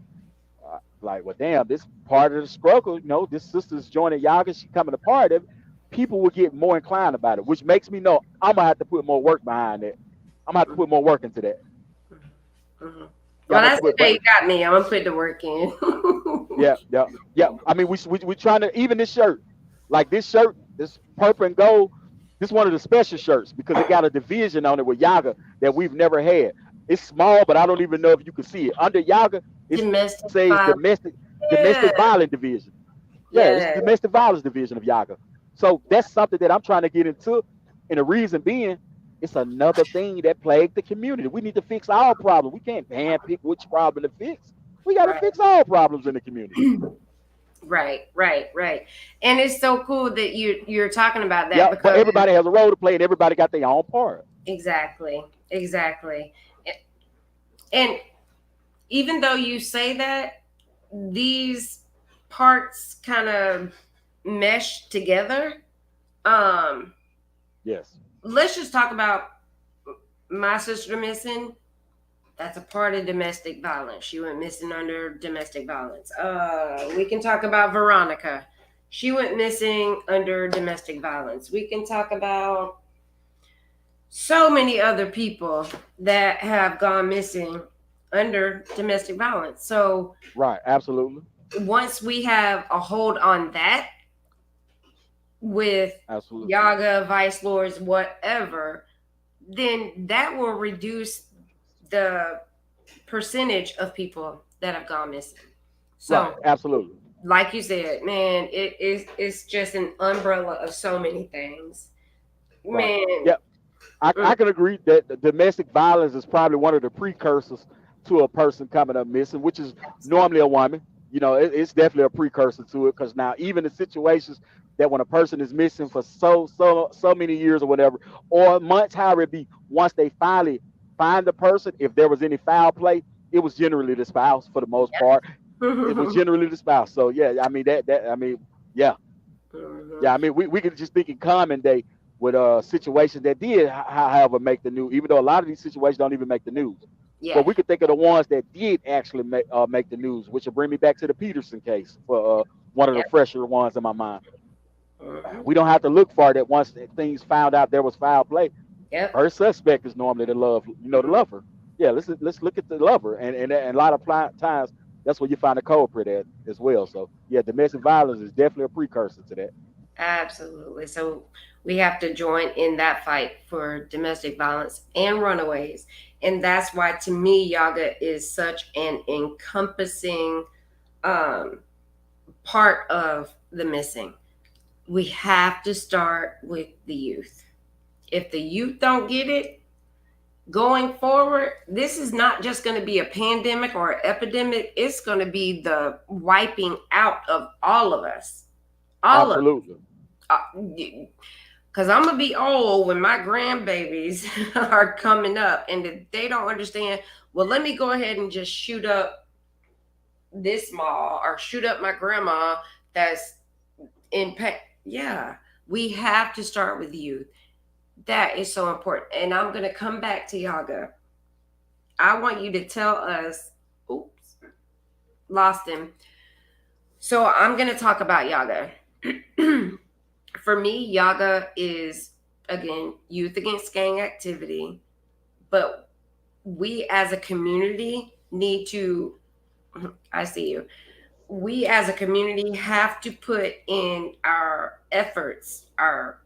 like, well, damn, this part of the struggle, you know, this sister's joining Yaga, she coming a part of it. People will get more inclined about it, which makes me know I'm gonna have to put more work behind it. I'm gonna have to put more work into that. Well, that's the day you got me. I'm gonna put the work in. Yeah. I mean, we trying to even this shirt, like this shirt, this purple and gold. This is one of the special shirts because it got a division on it with Yaga that we've never had. It's small, but I don't even know if you can see it. Under Yaga, it says domestic violence division. Yeah, it's domestic violence division of Yaga. So that's something that I'm trying to get into. And the reason being, it's another thing that plagued the community. We need to fix our problem. We can't handpick which problem to fix. We got to fix all problems in the community. Right. And it's so cool that you're talking about that. Yeah, because but everybody has a role to play and everybody got their own part. Exactly. And even though you say that, these parts kind of mesh together. Yes. Let's just talk about my sister missing. That's a part of domestic violence. She went missing under domestic violence. We can talk about Veronica. She went missing under domestic violence. We can talk about so many other people that have gone missing under domestic violence. So right, absolutely. Once we have a hold on that with Yaga, Vice Lords, whatever, then that will reduce the percentage of people that have gone missing. So right, absolutely. Like you said, man, it's just an umbrella of so many things. Right. Man. Yep. I can agree that the domestic violence is probably one of the precursors to a person coming up missing, which is normally a woman. You know, it's definitely a precursor to it because now even the situations that when a person is missing for so many years or whatever, or months, however it be, once they finally find the person, if there was any foul play, it was generally the spouse for the most part. It was generally the spouse. So yeah, I mean yeah. I mean we can just think in common day with situations that did, however, make the news, even though a lot of these situations don't even make the news. Yeah. But we could think of the ones that did actually make the news, which will bring me back to the Peterson case for one of the fresher ones in my mind. We don't have to look far that once things found out there was foul play. Her suspect is normally the lover. Yeah, let's look at the lover, and a lot of times that's where you find the culprit at as well. So yeah, domestic violence is definitely a precursor to that. Absolutely. So we have to join in that fight for domestic violence and runaways. And that's why, to me, Yaga is such an encompassing part of the missing. We have to start with the youth. If the youth don't get it, going forward, this is not just going to be a pandemic or an epidemic. It's going to be the wiping out of all of us. Absolutely. Because I'm going to be old when my grandbabies are coming up and they don't understand, well, let me go ahead and just shoot up this mall or shoot up my grandma that's in pain. Yeah, We have to start with youth. That is so important. And I'm going to come back to Yaga. I want you to tell us, oops, lost him. So I'm going to talk about Yaga. For me, Yaga is, again, youth against gang activity. But we as a community need to, I see you. We as a community have to put in our efforts, our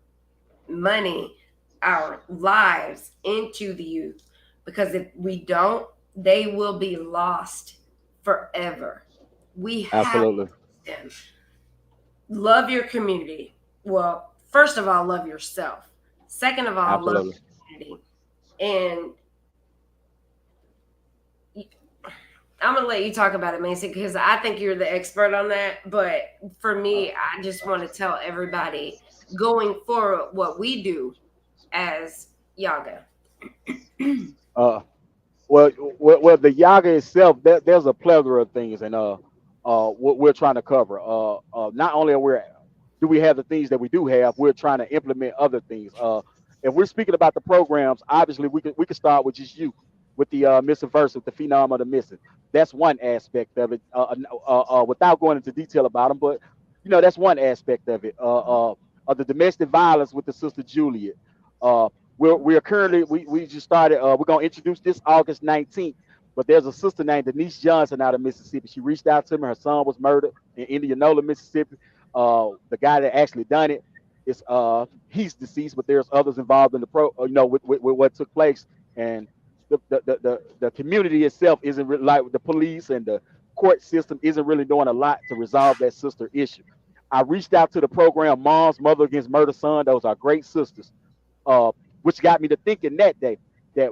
money, our lives into the youth, because if we don't, they will be lost forever. We have Absolutely. them. Love your community. Well, first of all, love yourself. Second of all, love Absolutely. your community. And I'm gonna let you talk about it, Macy, because I think you're the expert on that. But for me, I just want to tell everybody going forward what we do as Yaga. Uh, well, the Yaga itself, there's a plethora of things, and what we're trying to cover. Not only do we have the things that we do have, we're trying to implement other things. If we're speaking about the programs, obviously we could start with just you, with the missing verse, with the phenom of the missing. That's one aspect of it. Without going into detail about them, but that's one aspect of it. Of the domestic violence with the sister Juliet. Uh, we're currently we just started. We're gonna introduce this August 19th. But there's a sister named Denise Johnson out of Mississippi. She reached out to me. Her son was murdered in Indianola, Mississippi. The guy that actually done it is he's deceased, but there's others involved in the with what took place. And the community itself isn't really, like the police and the court system isn't really doing a lot to resolve that sister issue. I reached out to the program Moms Mother Against Murder Son. Those are great sisters, uh, which got me to thinking that day that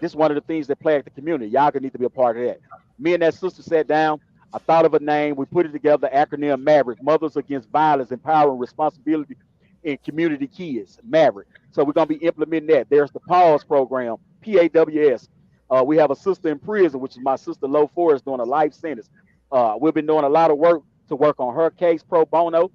this is one of the things that plague the community. Y'all could need to be a part of that. Me and that sister sat down. I thought of a name. We put it together, acronym Maverick, Mothers Against Violence, Empowering Responsibility in Community Kids, Maverick. So we're going to be implementing that. There's the PAWS program, PAWS. We have a sister in prison, which is my sister Lo Forrest, doing a life sentence. We've been doing a lot of work to work on her case pro bono.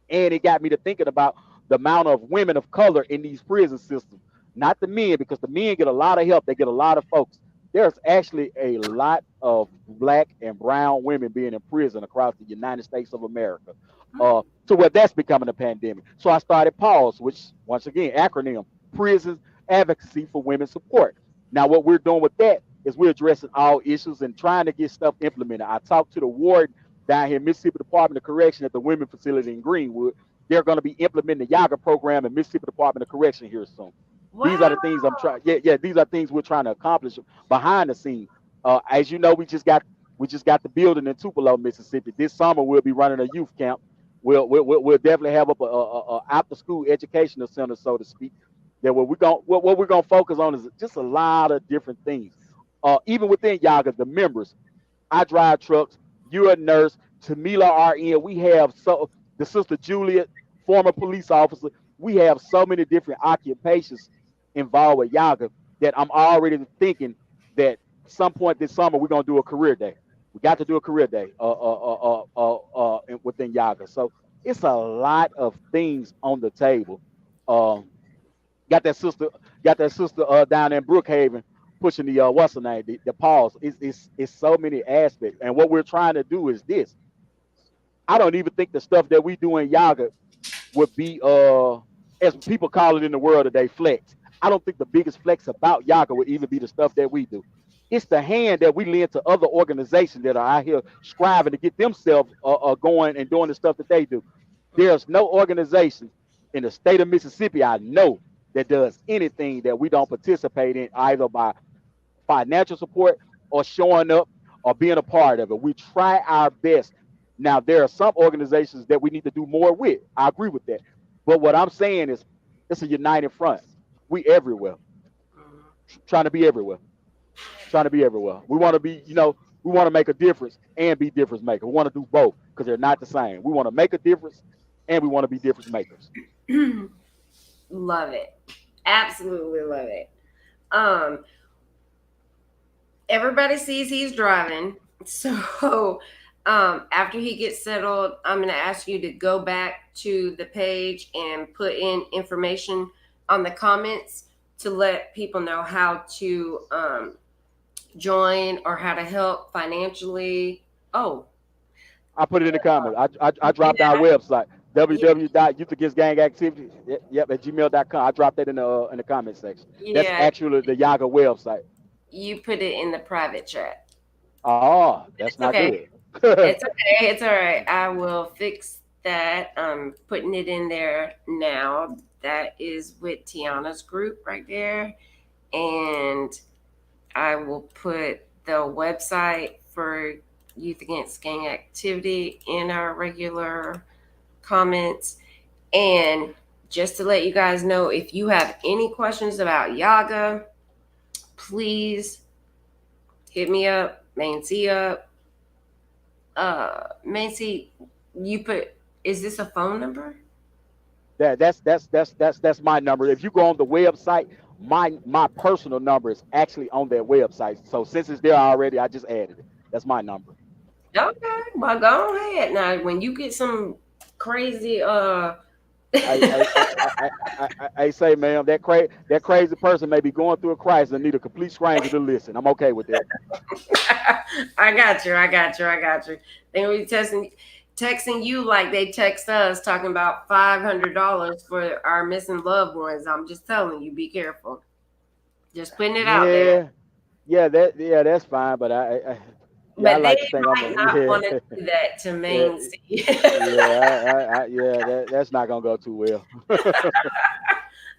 And it got me to thinking about the amount of women of color in these prison systems, not the men, because the men get a lot of help. They get a lot of folks. There's actually a lot of black and brown women being in prison across the United States of America. To where that's becoming a pandemic. So I started PAWS, which once again, acronym, Prison Advocacy for Women Support. Now what we're doing with that is we're addressing all issues and trying to get stuff implemented. I talked to the warden down here, Mississippi Department of Correction at the women facility in Greenwood. They're going to be implementing the Yaga program in Mississippi Department of Correction here soon. Wow. These are the things I'm trying. Yeah. These are things we're trying to accomplish behind the scenes. As you know, we just got the building in Tupelo, Mississippi. This summer we'll be running a youth camp. We'll definitely have up a after school educational center, so to speak. That what we're gonna focus on is just a lot of different things. Even within Yaga, the members. I drive trucks. You're a nurse. Tamila RN. We have the sister Juliet, former police officer. We have so many different occupations involved with Yaga that I'm already thinking that at some point this summer we're gonna do a career day. We got to do a career day within Yaga. So it's a lot of things on the table. Um, got that sister down in Brookhaven pushing the what's her name, the pause. It's so many aspects. And what we're trying to do is this. I don't even think the stuff that we do in Yaga would be as people call it in the world today, flex. I don't think the biggest flex about Yaga would even be the stuff that we do. It's the hand that we lend to other organizations that are out here striving to get themselves going and doing the stuff that they do. There's no organization in the state of Mississippi I know that does anything that we don't participate in, either by financial support or showing up or being a part of it. We try our best. Now, there are some organizations that we need to do more with. I agree with that. But what I'm saying is it's a united front. We everywhere. Trying to be everywhere. Trying to be everywhere. We want to be, we want to make a difference and be difference maker. We want to do both because they're not the same. We want to make a difference and we want to be difference makers. Love it. Absolutely love it. Everybody sees he's driving. So After he gets settled, I'm going to ask you to go back to the page and put in information on the comments to let people know how to join or how to help financially. Oh, I put it in the comments. I dropped our website, www.youthagainstgangactivity. Yep, at gmail.com. I dropped that in the comment section. That's yeah, actually the Yaga website. you put it in the private chat. Oh, that's It's not okay. good. It's okay. It's all right. I will fix that. I'm putting it in there now. That is with Tiana's group right there. And I will put the website for Youth Against Gang Activity in our regular comments. And just to let you guys know, if you have any questions about Yaga, please hit me up, Mancy up. Mancy, you put, is this a phone number? That's my number. If you go on the website, my personal number is actually on their website. So since it's there already, I just added it. That's my number. Okay, well, go ahead. Now, when you get some crazy, I say, ma'am, that crazy person may be going through a crisis and need a complete stranger to listen. I'm okay with that. I got you. They gonna be texting you like they text us talking about $500 for our missing loved ones. I'm just telling you, be careful. Just putting it out there. That's fine. But I But they like to think I'm might not want to do that to Main that's not gonna go too well. I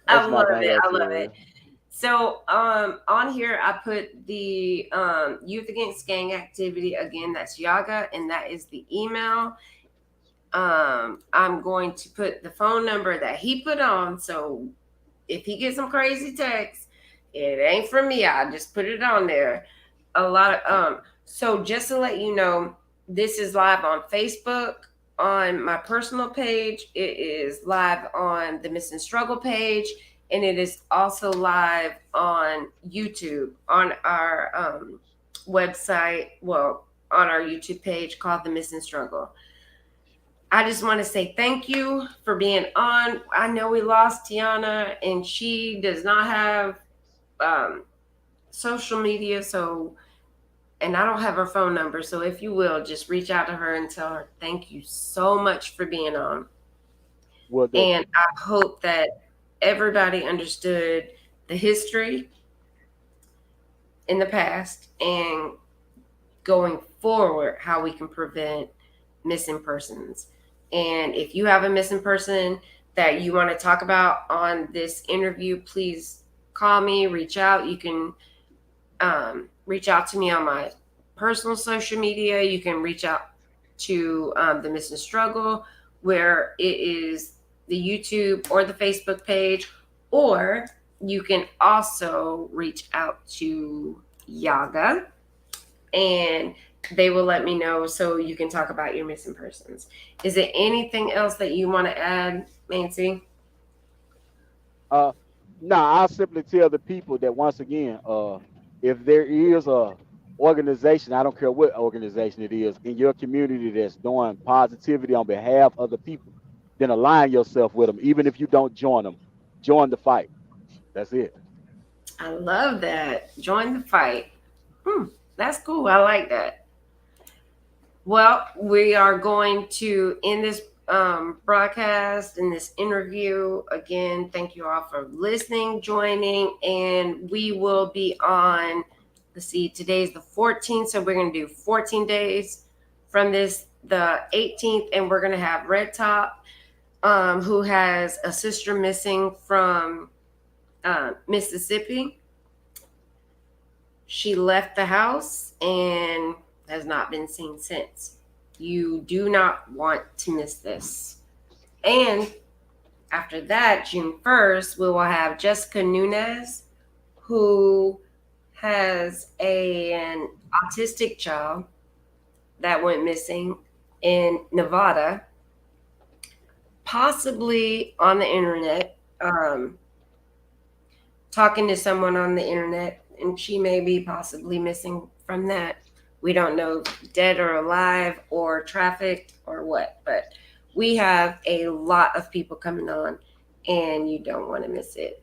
That's love not gonna it. go I too love well. it. So on here I put the Youth Against Gang Activity again. That's Yaga, and that is the email. I'm going to put the phone number that he put on. So if he gets some crazy text, it ain't from me. I just put it on there. A lot of so just to let you know, this is live on Facebook, on my personal page. It is live on the Missing Struggle page, and it is also live on YouTube on our website. Well, on our YouTube page called The Missing Struggle. I just want to say thank you for being on. I know we lost Tiana, and she does not have social media, so, and I don't have her phone number. So if you will, just reach out to her and tell her thank you so much for being on. Will do. And I hope that everybody understood the history in the past and going forward how we can prevent missing persons. And if you have a missing person that you want to talk about on this interview, please call me, reach out. You can reach out to me on my personal social media. You can reach out to the Missing Struggle, where it is the YouTube or the Facebook page, or you can also reach out to Yaga, and they will let me know so you can talk about your missing persons. Is there anything else that you want to add, Nancy? No, I'll simply tell the people that once again, if there is a organization, I don't care what organization it is, in your community that's doing positivity on behalf of the people, then align yourself with them. Even if you don't join them, join the fight. That's it. I love that. Join the fight. That's cool. I like that. Well, we are going to end this broadcast and this interview. Again, thank you all for listening, joining, and we will be on, let's see, today's the 14th, so we're going to do 14 days from this, the 18th, and we're going to have Red Top, who has a sister missing from Mississippi. She left the house and has not been seen since. You do not want to miss this. And after that, June 1st, we will have Jessica Nunez, who has an autistic child that went missing in Nevada, possibly on the internet, talking to someone on the internet, and she may be possibly missing from that. We don't know dead or alive or trafficked or what, but we have a lot of people coming on and you don't want to miss it.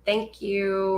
Thank you.